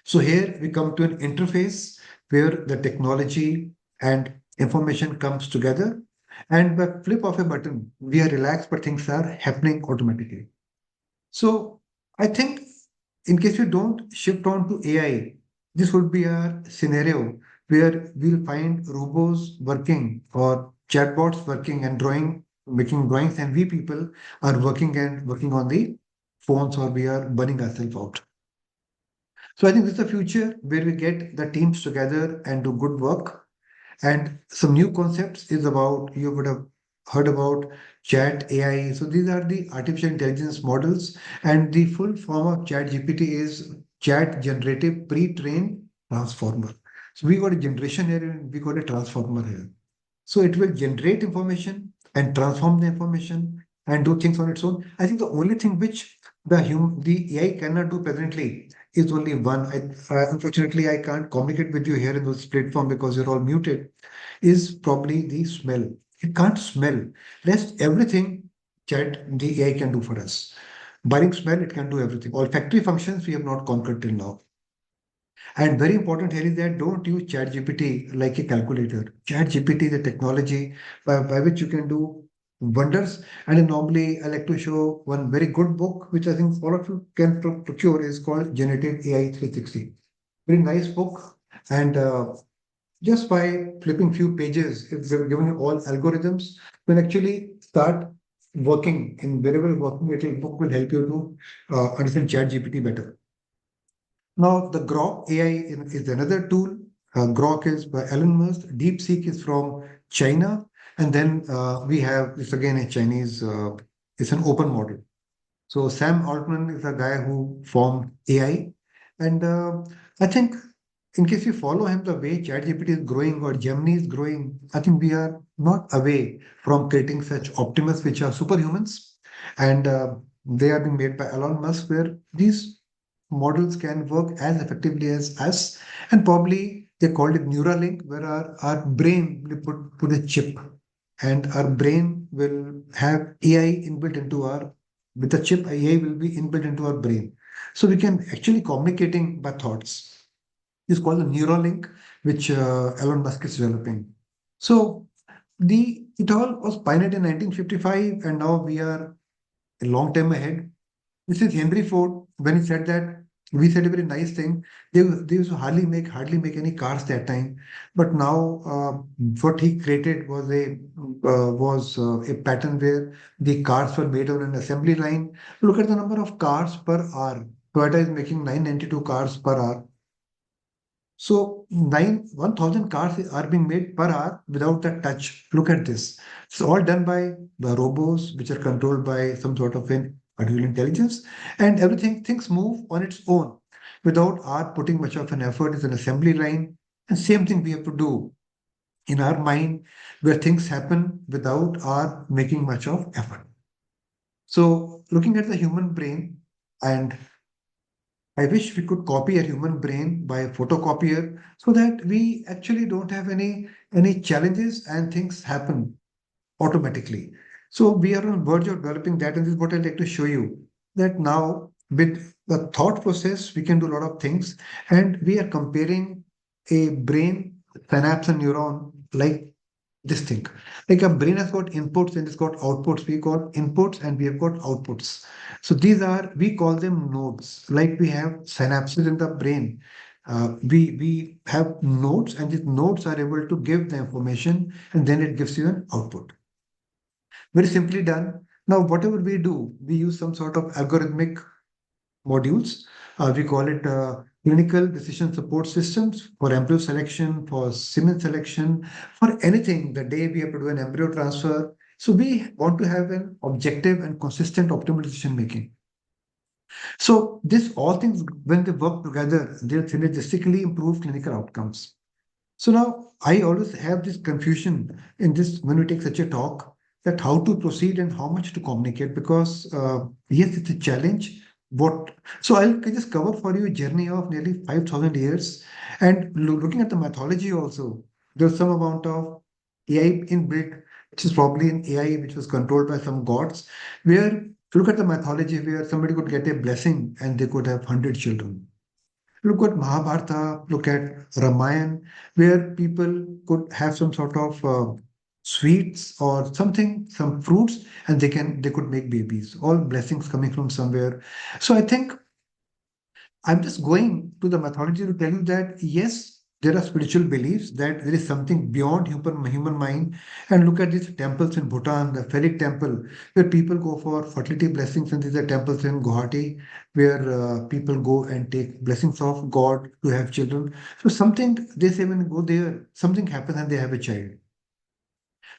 So here we come to an interface where the technology and information comes together. And by flip of a button, we are relaxed, but things are happening automatically. So I think in case we don't shift on to AI, this would be a scenario where we'll find robots working or chatbots working and making drawings, and we people are working on the phones, or we are burning ourselves out. So I think this is the future where we get the teams together and do good work. And some new concepts is about, you would have heard about chat AI. So these are the artificial intelligence models, and the full form of chat GPT is chat generative pre-trained transformer. So we got a generation here and we got a transformer here. So it will generate information and transform the information and do things on its own. I think the only thing which the AI cannot do presently is only one. Unfortunately, I can't communicate with you here in this platform because you're all muted. Is probably the smell. It can't smell. Rest everything chat the AI can do for us. Barring smell, it can do everything. Olfactory functions we have not conquered till now. And very important here is that don't use ChatGPT like a calculator. ChatGPT is a technology by which you can do wonders. And normally, I like to show one very good book, which I think all of you can procure, is called Generative AI 360. Very nice book. And just by flipping few pages, if they're giving you all algorithms, you can actually start working in very well working. Little book will help you to understand ChatGPT better. Now, the Grok AI is another tool. Grok is by Elon Musk. DeepSeek is from China. And then we have this again a Chinese, it's an open model. So Sam Altman is a guy who formed AI. And I think in case you follow him, the way ChatGPT is growing or Gemini is growing, I think we are not away from creating such optimists which are superhumans. And they are being made by Elon Musk, where these models can work as effectively as us. And probably they called it Neuralink, where our brain will put a chip, and our brain will have AI inbuilt into our, with the chip, AI will be inbuilt into our brain. So we can actually communicating by thoughts. It's called the Neuralink, which Elon Musk is developing. So it all was pioneered in 1955, and now we are a long time ahead. This is Henry Ford when he said that, we said a very nice thing. They used to hardly make any cars that time, but now what he created was a pattern where the cars were made on an assembly line. Look at the number of cars per hour. Toyota is making 992 cars per hour. So 1,000 cars are being made per hour without a touch. Look at this. It's all done by the robots, which are controlled by some sort of an artificial intelligence, and everything, things move on its own without our putting much of an effort. It's an assembly line. And same thing we have to do in our mind, where things happen without our making much of effort. So looking at the human brain, and I wish we could copy a human brain by a photocopier so that we actually don't have any challenges and things happen automatically. So we are on verge of developing that, and this is what I'd like to show you. That now with the thought process, we can do a lot of things, and we are comparing a brain synapse and neuron like this thing. Like a brain has got inputs and it's got outputs. We got inputs and we have got outputs. So we call them nodes. Like we have synapses in the brain. We have nodes, and these nodes are able to give the information, and then it gives you an output. Very simply done. Now, whatever we do, we use some sort of algorithmic modules. We call it clinical decision support systems for embryo selection, for semen selection, for anything. The day we have to do an embryo transfer. So we want to have an objective and consistent optimal decision making. So this all things, when they work together, they synergistically improve clinical outcomes. So now I always have this confusion in this when we take such a talk, that how to proceed and how much to communicate, because yes, it's a challenge. What so I'll just cover for you a journey of nearly 5,000 years, and looking at the mythology also. There's some amount of AI inbuilt, which is probably an AI which was controlled by some gods. Where if you look at the mythology, where somebody could get a blessing and they could have 100 children. Look at Mahabharata, look at Ramayana, where people could have some sort of sweets or something, some fruits, and they could make babies. All blessings coming from somewhere. So I think I'm just going to the mythology to tell you that yes, there are spiritual beliefs that there is something beyond human mind. And look at these temples in Bhutan, the Pheric temple, where people go for fertility blessings, and these are temples in Guwahati where people go and take blessings of God to have children. So something they say when you go there, something happens and they have a child.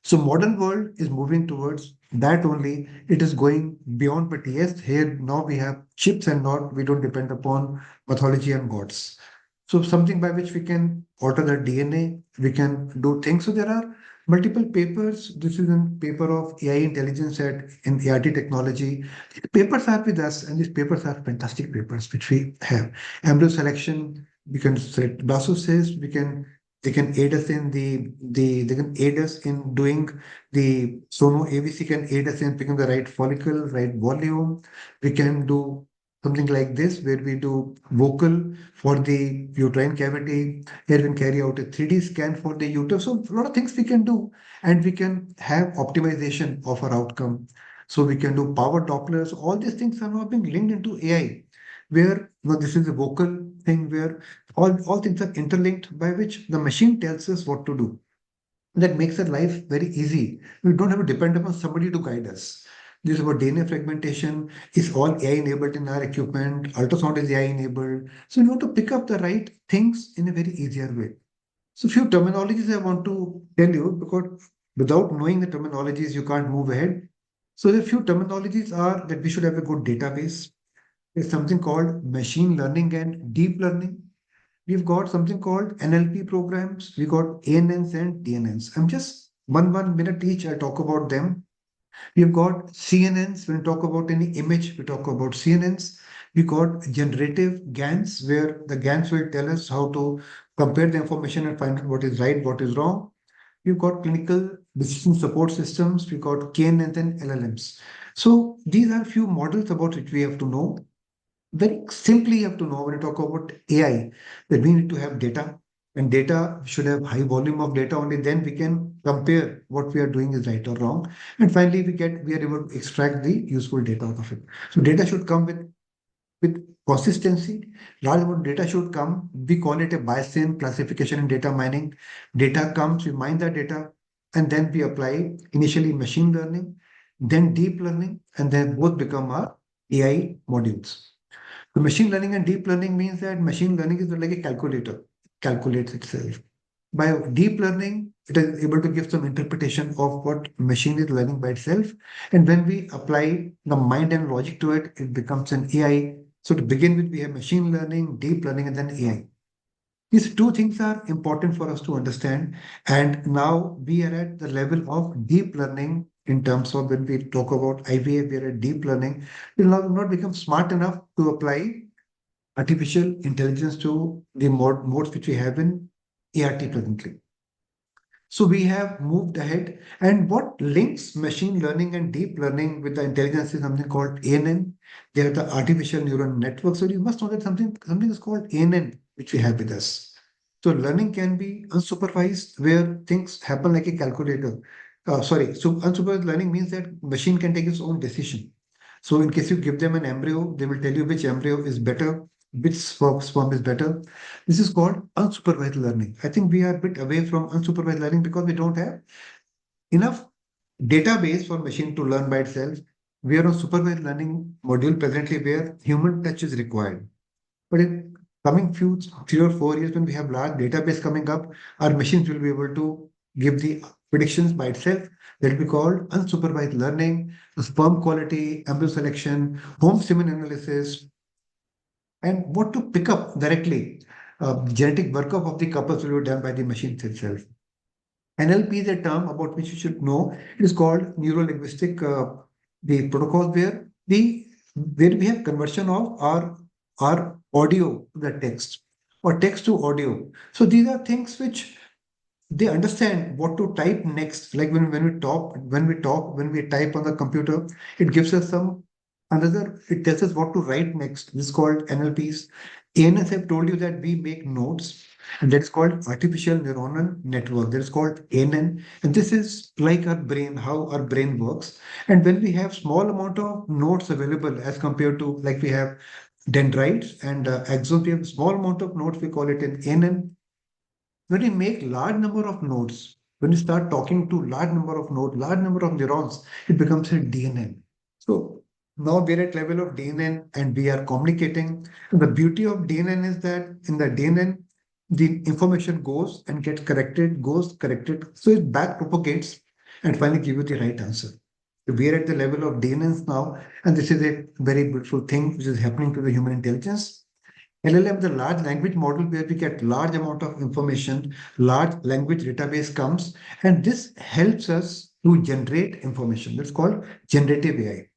So modern world is moving towards that only. It is going beyond, but yes, here now we have chips and not we don't depend upon mythology and gods. So something by which we can alter the DNA, we can do things. So there are multiple papers. This is a paper of AI intelligence at in ART technology. These papers are with us, and these papers are fantastic papers which we have. Embryo selection, we can select blastocysts, we can they can aid us in they can aid us in doing the sono AVC can aid us in picking the right follicle, right volume. We can do something like this where we do vocal for the uterine cavity. Here we can carry out a 3D scan for the uterus. So a lot of things we can do, and we can have optimization of our outcome. So we can do power Dopplers. All these things are now being linked into AI, where this is a vocal thing where all things are interlinked by which the machine tells us what to do. That makes our life very easy. We don't have to depend upon somebody to guide us. This is about DNA fragmentation is all AI enabled in our equipment. Ultrasound is AI enabled. So you want to pick up the right things in a very easier way. So few terminologies I want to tell you because without knowing the terminologies, you can't move ahead. So the few terminologies are that we should have a good database. There's something called machine learning and deep learning. We've got something called NLP programs. We got ANNs and TNNs. I'm just one minute each. I'll talk about them. We've got CNNs. When we talk about any image, we talk about CNNs. We got generative GANs, where the GANs will tell us how to compare the information and find out what is right, what is wrong. We've got clinical decision support systems. We've got KNNs and LLMs. So these are few models about which we have to know. Very simply, you have to know when you talk about AI that we need to have data, and data should have high volume of data. Only then we can compare what we are doing is right or wrong. And finally, we are able to extract the useful data out of it. So data should come with consistency. Large amount of data should come. We call it a Bayesian classification and data mining. Data comes, we mine the data, and then we apply initially machine learning, then deep learning, and then both become our AI modules. So machine learning and deep learning means that machine learning is like a calculator, calculates itself. By deep learning, it is able to give some interpretation of what machine is learning by itself. And when we apply the mind and logic to it, it becomes an AI. So to begin with, we have machine learning, deep learning, and then AI. These two things are important for us to understand. And now we are at the level of deep learning in terms of when we talk about IVF, we are at deep learning. We will now not become smart enough to apply artificial intelligence to the modes which we have in ART presently. So we have moved ahead. And what links machine learning and deep learning with the intelligence is something called ANN. They are the artificial neural network. So you must know that something is called ANN, which we have with us. So learning can be unsupervised, where things happen like a calculator. So unsupervised learning means that machine can take its own decision. So in case you give them an embryo, they will tell you which embryo is better, which sperm is better. This is called unsupervised learning. I think we are a bit away from unsupervised learning because we don't have enough database for machine to learn by itself. We are on supervised learning module presently where human touch is required. But in coming few 3 or 4 years, when we have large database coming up, our machines will be able to give the predictions by itself. That will be called unsupervised learning, the sperm quality, embryo selection, home semen analysis, and what to pick up directly. Genetic workup of the couples will be done by the machines itself. NLP is a term about which you should know. It is called neuro linguistic the protocol where we have conversion of our audio to the text or text to audio. So these are things which they understand what to type next. Like when we type on the computer, it gives us some another, it tells us what to write next. This is called NLPs. ANS have told you that we make nodes, and that is called artificial neuronal network. That is called ANN, and this is like our brain, how our brain works. And when we have small amount of nodes available as compared to like we have dendrites and axons, we have small amount of nodes. We call it an ANN. When we make large number of nodes, when we start talking to large number of nodes, large number of neurons, it becomes a DNN. So now we're at level of DNN and we are communicating. And the beauty of DNN is that in the DNN, the information goes and gets corrected, goes corrected. So it back propagates and finally give you the right answer. So we are at the level of DNNs now, and this is a very beautiful thing which is happening to the human intelligence. LLM is a large language model where we get large amount of information, large language database comes, and this helps us to generate information. That's called generative AI.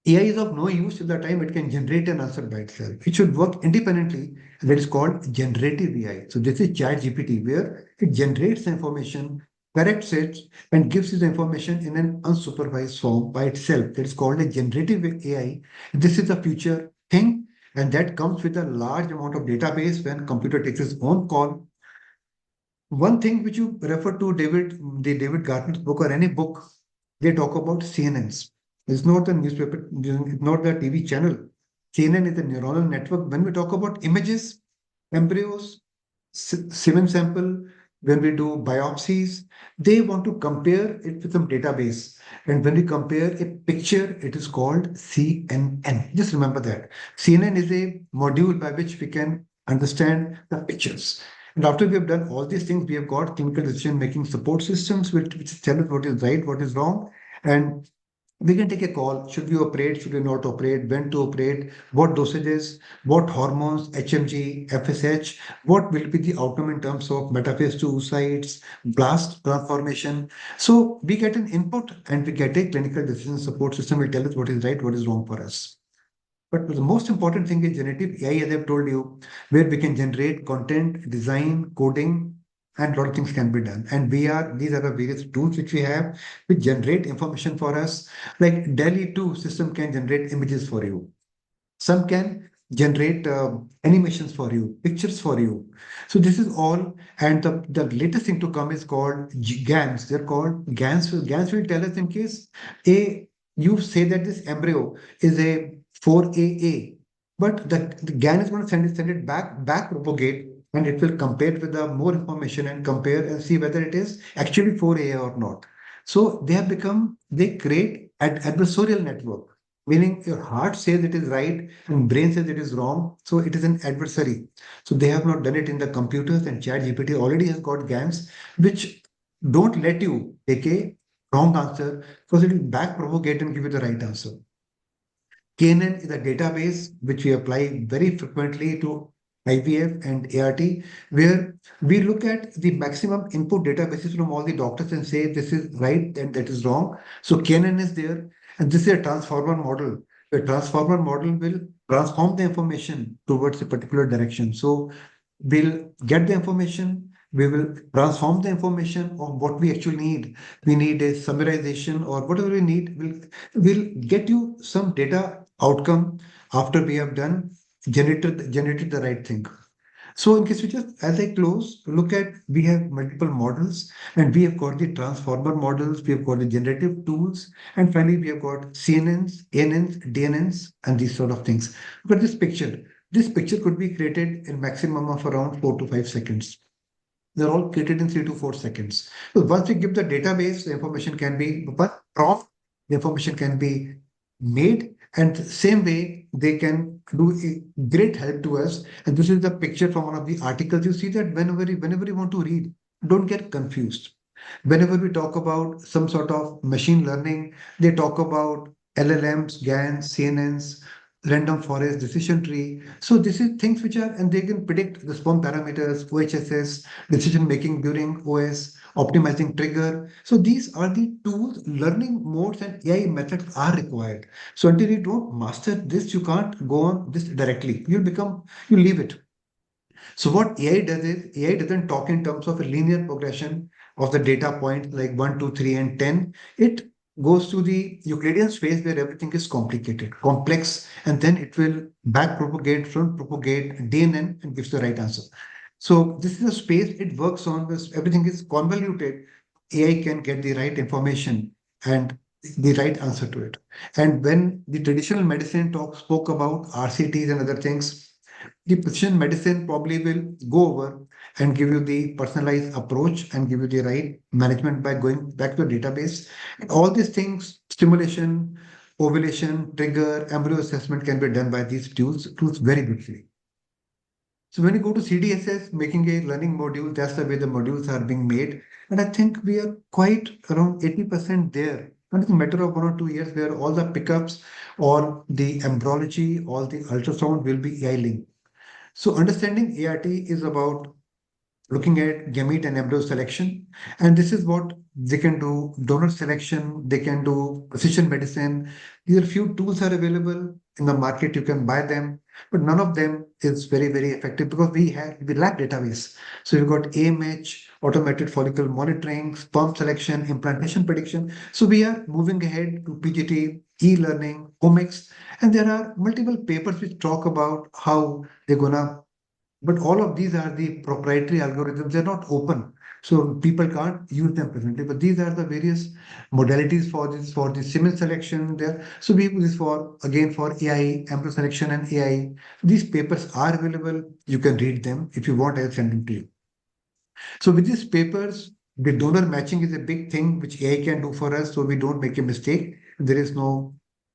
AI is of no use till the time it can generate an answer by itself. It should work independently, and that is called generative AI. So this is ChatGPT, where it generates the information, corrects it, and gives you the information in an unsupervised form by itself. That is called a generative AI. This is the future thing, and that comes with a large amount of database when computer takes its own call. One thing which you refer to the David Gartner's book or any book, they talk about CNNs. It's not the newspaper, it's not the TV channel. CNN is a neuronal network. When we talk about images, embryos, semen sample, when we do biopsies, they want to compare it with some database. And when we compare a picture, it is called CNN. Just remember that. CNN is a module by which we can understand the pictures. And after we have done all these things, we have got clinical decision making support systems which tell us what is right, what is wrong. And we can take a call. Should we operate? Should we not operate? When to operate? What dosages? What hormones? HMG, FSH? What will be the outcome in terms of metaphase to oocytes, blast transformation? So we get an input and we get a clinical decision support system will tell us what is right, what is wrong for us. But the most important thing is generative AI, as I've told you, where we can generate content, design, coding, and a lot of things can be done. And these are the various tools which we have which generate information for us. Like Delhi 2 system can generate images for you. Some can generate animations for you, pictures for you. So this is all. And the latest thing to come is called GANs. They're called GANs. GANs will tell us in case you say that this embryo is a 4AA, but the GAN is going to send it back propagate, and it will compare with the more information and compare and see whether it is actually 4AA or not. So they create an adversarial network, meaning your heart says it is right and brain says it is wrong. So it is an adversary. So they have not done it in the computers, and ChatGPT already has got GANs which don't let you take a wrong answer because it will back propagate and give you the right answer. KNN is a database which we apply very frequently to IVF and ART, where we look at the maximum input databases from all the doctors and say this is right and that is wrong. So KNN is there, and this is a transformer model. The transformer model will transform the information towards a particular direction. So we'll get the information, we will transform the information of what we actually need. We need a summarization or whatever we need. We'll get you some data outcome after we have done generated the right thing. So in case we just, as I close, look at, we have multiple models and we have got the transformer models, we have got the generative tools, and finally we have got CNNs, ANNs, DNNs, and these sort of things. Look at this picture. This picture could be created in maximum of around 4 to 5 seconds. They're all created in 3 to 4 seconds. So once we give the database, the information can be, but prompt, the information can be made, and same way they can do a great help to us. And this is the picture from one of the articles. You see that whenever you want to read, don't get confused. Whenever we talk about some sort of machine learning, they talk about LLMs, GANs, CNNs, random forest decision tree. So this is things which are, and they can predict the sperm parameters, OHSS, decision making during OS, optimizing trigger. So these are the tools, learning modes and AI methods are required. So until you don't master this, you can't go on this directly. You leave it. So what AI does is AI doesn't talk in terms of a linear progression of the data point like 1, 2, 3, and 10. It goes to the Euclidean space where everything is complicated, complex, and then it will back propagate, front propagate, DNN, and gives the right answer. So this is a space it works on. This everything is convoluted. AI can get the right information and the right answer to it. And when the traditional medicine spoke about RCTs and other things, the precision medicine probably will go over and give you the personalized approach and give you the right management by going back to the database. And all these things, stimulation, ovulation, trigger, embryo assessment can be done by these tools very beautifully. So when you go to CDSS, making a learning module, that's the way the modules are being made. And I think we are quite around 80% there. And it's a matter of 1 or 2 years where all the pickups, all the embryology, all the ultrasound will be AI linked. So understanding ART is about looking at gamete and embryo selection. And this is what they can do: donor selection, they can do precision medicine. These are few tools are available in the market. You can buy them, but none of them is very, very effective because we lack database. So you've got AMH, automated follicle monitoring, sperm selection, implantation prediction. So we are moving ahead to PGT, e-learning, omics, and there are multiple papers which talk about how they're gonna, but all of these are the proprietary algorithms. They're not open. So people can't use them presently. But these are the various modalities for the semen selection there. So we use this for again for AI, embryo selection and AI. These papers are available. You can read them. If you want, I'll send them to you. So with these papers, the donor matching is a big thing which AI can do for us, so we don't make a mistake. There is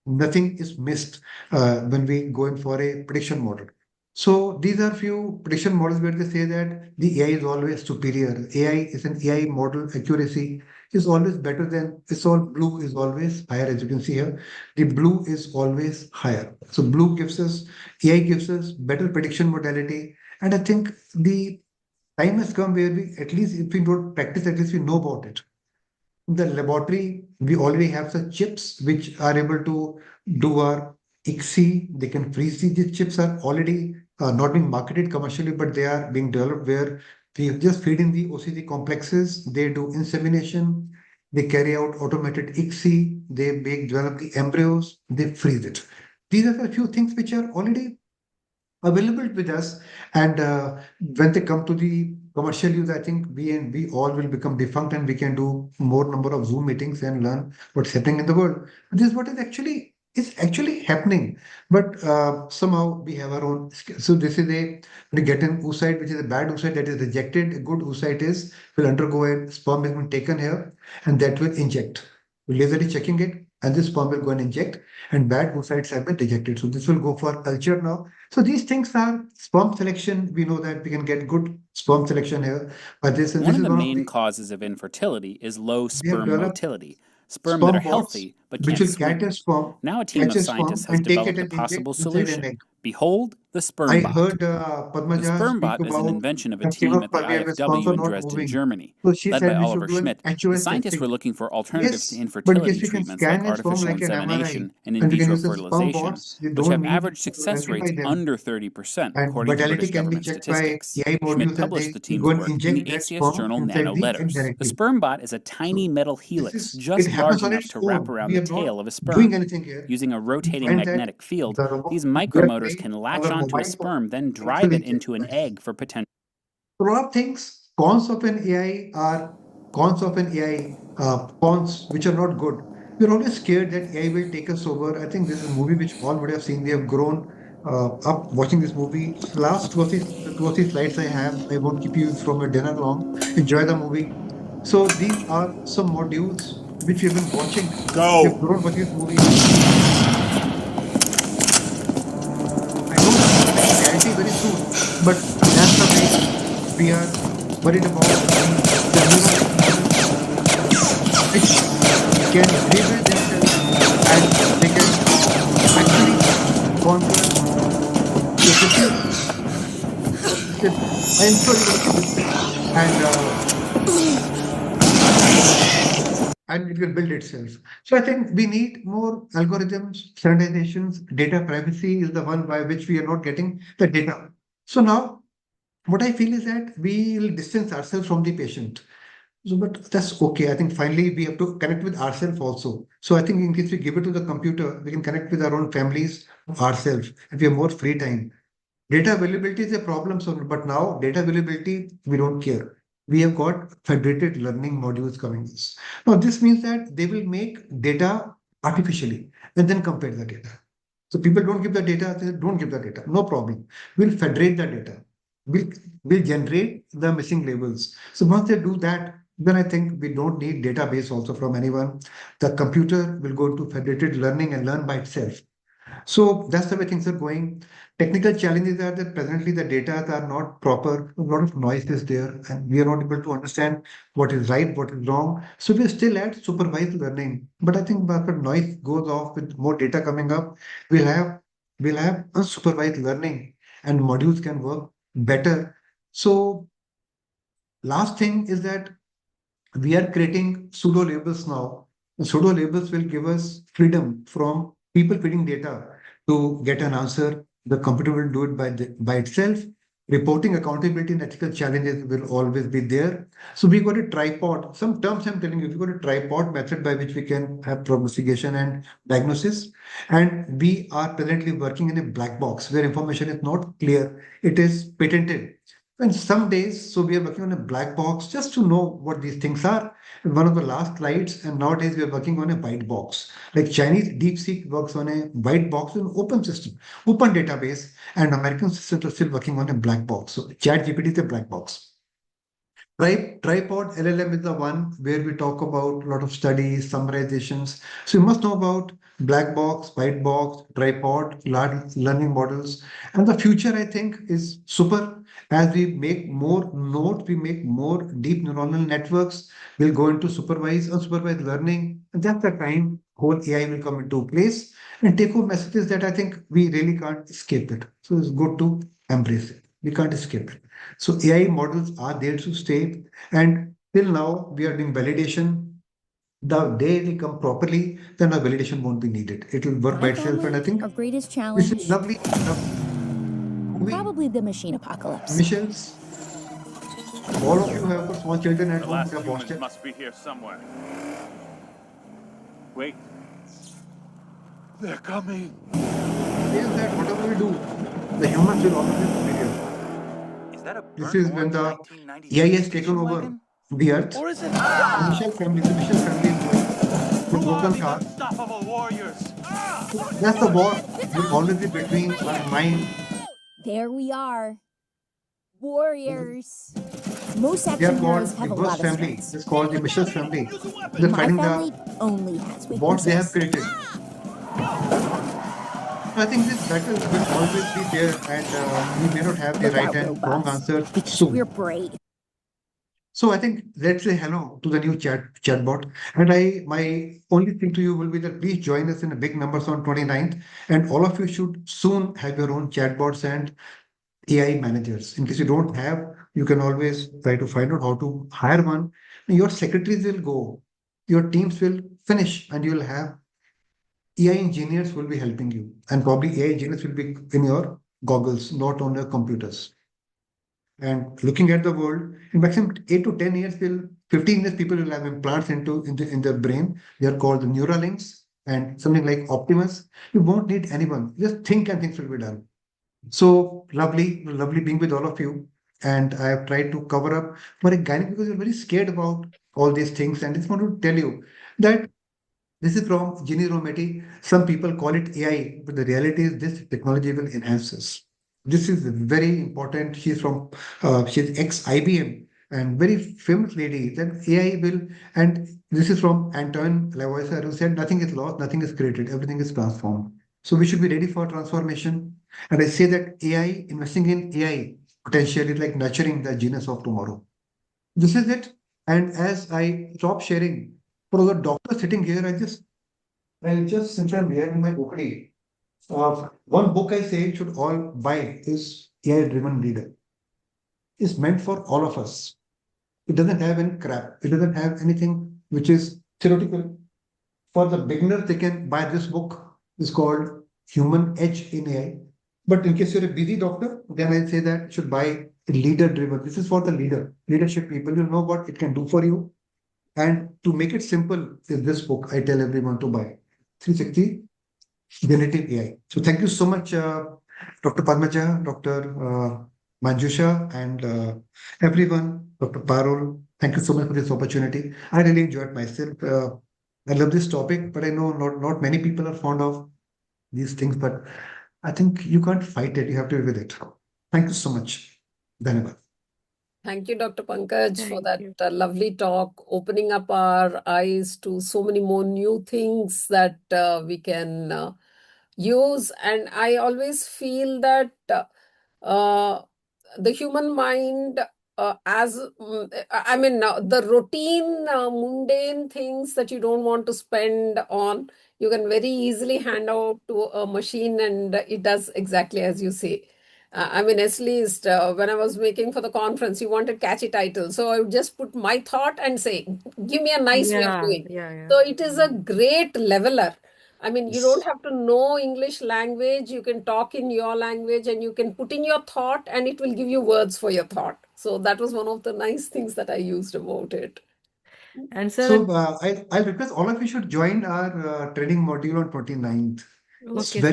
nothing is missed when we go in for a prediction model. So these are few prediction models where they say that the AI is always superior. AI is an AI model accuracy is always better than it's all blue is always higher, as you can see here. The blue is always higher. So blue gives us AI gives us better prediction modality. And I think the time has come where we, at least if we don't practice, at least we know about it. In the laboratory, we already have such chips which are able to do our ICSI. They can freeze these chips are already not being marketed commercially, but they are being developed where we just feed in the OCG complexes. They do insemination. They carry out automated ICSI. They develop the embryos. They freeze it. These are a few things which are already available with us. And when they come to the commercial use, I think we all will become defunct and we can do more number of Zoom meetings and learn what's happening in the world. This is what is actually happening. But somehow we have our own. So this is we get an oocyte, which is a bad oocyte that is rejected. A good oocyte will undergo a sperm has been taken here and that will inject. We're laserly checking it, and this sperm will go and inject, and bad oocytes have been rejected. So this will go for culture now. So these things are sperm selection. We know that we can get good sperm selection here. But this One of is the one of main the causes of infertility is low we have sperm developed motility, sperm that are sperm bots healthy but which can't will catch swim. a sperm, Now a team catch of a sperm scientists has and take it developed a and inject possible inside an solution. egg. Behold the I sperm bot. heard The Padmaja sperm speak bot is an about invention of a the team female at the sperm sponsor IFW in not Dresden, moving. Germany, So she led by said we should Oliver do an Schmidt. The HOS scientists testing. were looking for alternatives to Yes, but in infertility case we can treatments like scan a sperm artificial like an MRI, insemination and in and we can vitro use the sperm fertilization, bots, we which don't have need average to success rates electrify them. under 30%, And according to vitality British can be government checked by statistics. AI Schmidt modules and published they the team's go and work in the inject that ACS sperm journal inside Nano the egg Letters. The directly. sperm bot is a tiny So metal this helix is it just happens large on enough its to wrap own. around We the are not tail of a doing sperm. anything here. Using a We rotating find that magnetic field, the these we are micromotors playing can on latch the onto a mobile phone sperm, then drive it actually check into an medicine. egg for potential. A lot of things, cons of an AI are cons of an AI, cons which are not good. We're always scared that AI will take us over. I think this is a movie which all would have seen. We have grown up watching this movie. Last two or three slides I have. I won't keep you from your dinner long. Enjoy the movie. So these are some modules which we have been watching. We have grown watching this movie. I know this is going to become reality very soon, but that's the way we are worried about the neural net models which can rebuild themselves and they can actually conquer your tissue. I am sure you're going to see this film and it will build itself. So I think we need more algorithms, standardizations. Data privacy is the one by which we are not getting the data. So now what I feel is that we will distance ourselves from the patient. So, but that's okay. I think finally we have to connect with ourselves also. So I think in case we give it to the computer, we can connect with our own families, ourselves, and we have more free time. Data availability is a problem solver, but now data availability, we don't care. We have got federated learning modules coming. Now, this means that they will make data artificially and then compare the data. So people don't give the data, they don't give the data. No problem. We'll federate the data. We'll, we'll generate the missing labels. So once they do that, then I think we don't need database also from anyone. The computer will go into federated learning and learn by itself. So that's the way things are going. Technical challenges are that presently the data are not proper. A lot of noise is there, and we are not able to understand what is right, what is wrong. So we're still at supervised learning. But I think after noise goes off with more data coming up, we'll have we'll have unsupervised learning, and modules can work better. So last thing is that we are creating pseudo labels now. The pseudo labels will give us freedom from people feeding data to get an answer. The computer will do it by itself. Reporting accountability and ethical challenges will always be there. So we got a tripod. Some terms I'm telling you, we got a tripod method by which we can have prognostication and diagnosis. And we are presently working in a black box where information is not clear. It is patented. And some days, so we are working on a black box just to know what these things are. And one of the last slides, and nowadays we are working on a white box. Like Chinese DeepSeek works on a white box, an open system, open database, and American systems are still working on a black box. So ChatGPT is a black box. Tripod LLM is the one where we talk about a lot of studies, summarizations. So you must know about black box, white box, tripod, large learning models. And the future, I think, is super. As we make more nodes, we make more deep neuronal networks. We'll go into supervised, unsupervised learning. And that's the time whole AI will come into place. And take home messages that I think we really can't escape it. So it's good to embrace it. We can't escape it. So AI models are there to stay. And till now, we are doing validation. The day they come properly, then our validation won't be needed. It will work by My itself. And I family, think our greatest this challenge, is lovely. probably the machine apocalypse. Missions. All of you have got small children at The home. last You have watched humans it. must be here somewhere. Wait. They're coming. Says that whatever we do, the humans will always be superior. Is that a This burnt is when orange the 1993 AI has taken station over wagon? the earth. Or is it The Michelle family is going with Who are broken these heart. unstoppable warriors? That's the war. Will always be between our mind. There we are. Warriors. Most They action are heroes called have the a lot ghost of family. strengths. It's called the Michelle's family. They're My fighting family the only has what they have weaknesses. created. I think this battle will always be there, and we may not have the Look right out, and wrong robots, answer because we're soon. brave. So I think let's say hello to the new chatbot. And my only thing to you will be that please join us in a big numbers on 29th. And all of you should soon have your own chatbots and AI managers. In case you don't have, you can always try to find out how to hire one. Your secretaries will go, your teams will finish, and you'll have AI engineers will be helping you. And probably AI engineers will be in your goggles, not on your computers. And looking at the world, in maximum 8 to 10 years, 15 years, people will have implants in their brain. They are called the Neuralinks and something like Optimus. You won't need anyone. Just think and things will be done. So lovely being with all of you. And I have tried to cover up for a gynae because you're very scared about all these things. And I just want to tell you that this is from Ginny Rometty. Some people call it AI, but the reality is this technology will enhance us. This is very important. She's ex-IBM and very famous lady. Then AI will, and this is from Antoine Lavoisier who said, nothing is lost, nothing is created, everything is transformed. So we should be ready for transformation. And I say that AI, investing in AI, potentially like nurturing the genius of tomorrow. This is it. And as I stop sharing, for the doctor sitting here, since I'm here in my bookly, one book I say should all buy is AI Driven Leader. It's meant for all of us. It doesn't have any crap. It doesn't have anything which is theoretical. For the beginners, they can buy this book. It's called Human Edge in AI. But in case you're a busy doctor, then I say that you should buy Leader Driven. This is for the leadership people. You know what it can do for you. And to make it simple, is this book I tell everyone to buy, 360 Generative AI. So thank you so much, Dr. Padmaja, Dr. Manjusha, and everyone, Dr. Parul. Thank you so much for this opportunity. I really enjoyed myself. I love this topic, but I know not many people are fond of these things, but I think you can't fight it. You have to be with it. Thank you so much. Dhanyavad. Thank you, Dr. Pankaj, for Thank that you. lovely talk, opening up our eyes to so many more new things that we can use. And I always feel that uh, the human mind, I mean, the routine, mundane things that you don't want to spend on, you can very easily hand out to a machine and it does exactly as you say. I mean, at least when I was making for the conference, you wanted catchy titles. So I would just put my thought and say, give me a nice way of Yeah, doing. yeah. So it is a great leveler. I mean, you don't Yes. have to know English language. You can talk in your language and you can put in your thought and it will give you words for your thought. So that was one of the nice things that I used about it. And sir, So I request all of you should join our training module on 29th. It's okay, sir.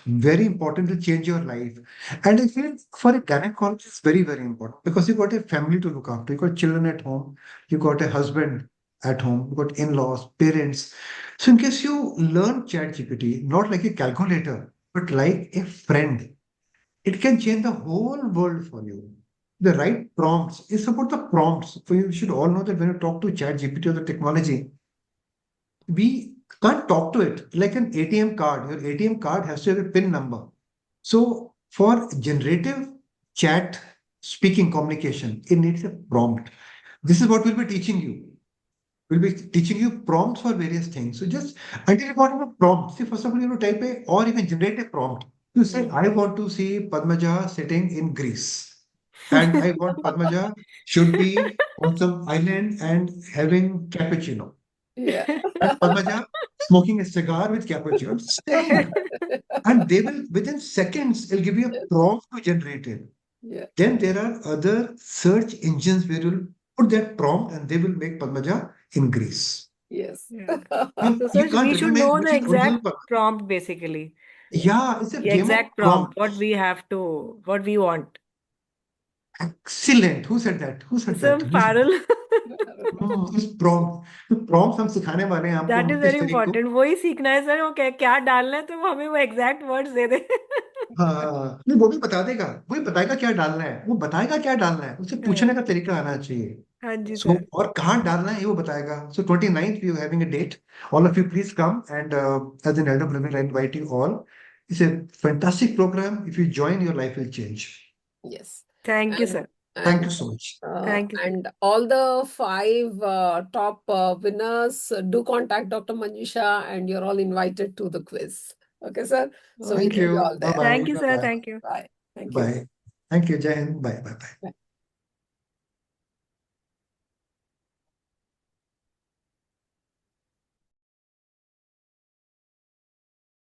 very important to change your life. And I feel for a gynecologist, it's very, very important because you got a family to look after. You got children at home, you got a husband at home, you got in-laws, parents. So in case you learn ChatGPT, not like a calculator, but like a friend, it can change the whole world for you. The right prompts. It's about the prompts. So you should all know that when you talk to ChatGPT or the technology, we can't talk to it like an ATM card. Your ATM card has to have a PIN number. So for generative chat speaking communication, it needs a prompt. This is what we'll be teaching you. We'll be teaching you prompts for various things. So just until you got a prompt, see, first of all, you have to type a or even generate a prompt. You say, I want to see Padmaja sitting in Greece. And I want Padmaja should be on some island and having cappuccino. Yeah. And Padmaja smoking a cigar with cappuccino. I'm saying. And they will, within seconds, it'll give you a prompt to generate it. Yeah. Then there are other search engines where you'll put that prompt and they will make Padmaja in Greece. Yes. Yeah. And So, you sir, can't we should recognize know which the is original exact Padmaja. prompt basically. Yeah, it's a The game of exact prompt, what prompts. we have to, what we want. Excellent. Who said that? Who said that? Some parallel. It's prompt. तो prompts हम सिखाने वाले हैं आपको that is very 29 तारीख को. Important वही सीखना है सर वो क्या क्या डालना है तो वो हमें वो एग्जैक्ट वर्ड्स दे दे हाँ नहीं वो भी बता देगा वो भी बताएगा क्या डालना है वो बताएगा क्या डालना है उसे पूछने हाँ का तरीका आना चाहिए हाँ जी सो सर और कहाँ डालना है ये वो बताएगा so 29th we are having a date all of you please come and as an elder brother I invite you all it's a fantastic programme if you join your life will change Yes. Thank you sir thank you And so much thank you sir and all the 5 top winners do contact Dr. Manjusha and you're all invited to the quiz. Okay, sir? So we'll thank see okay you you all bye there. Bye thank you sir bye thank you Bye. Thank you. Bye thank you जय हिंद bye bye bye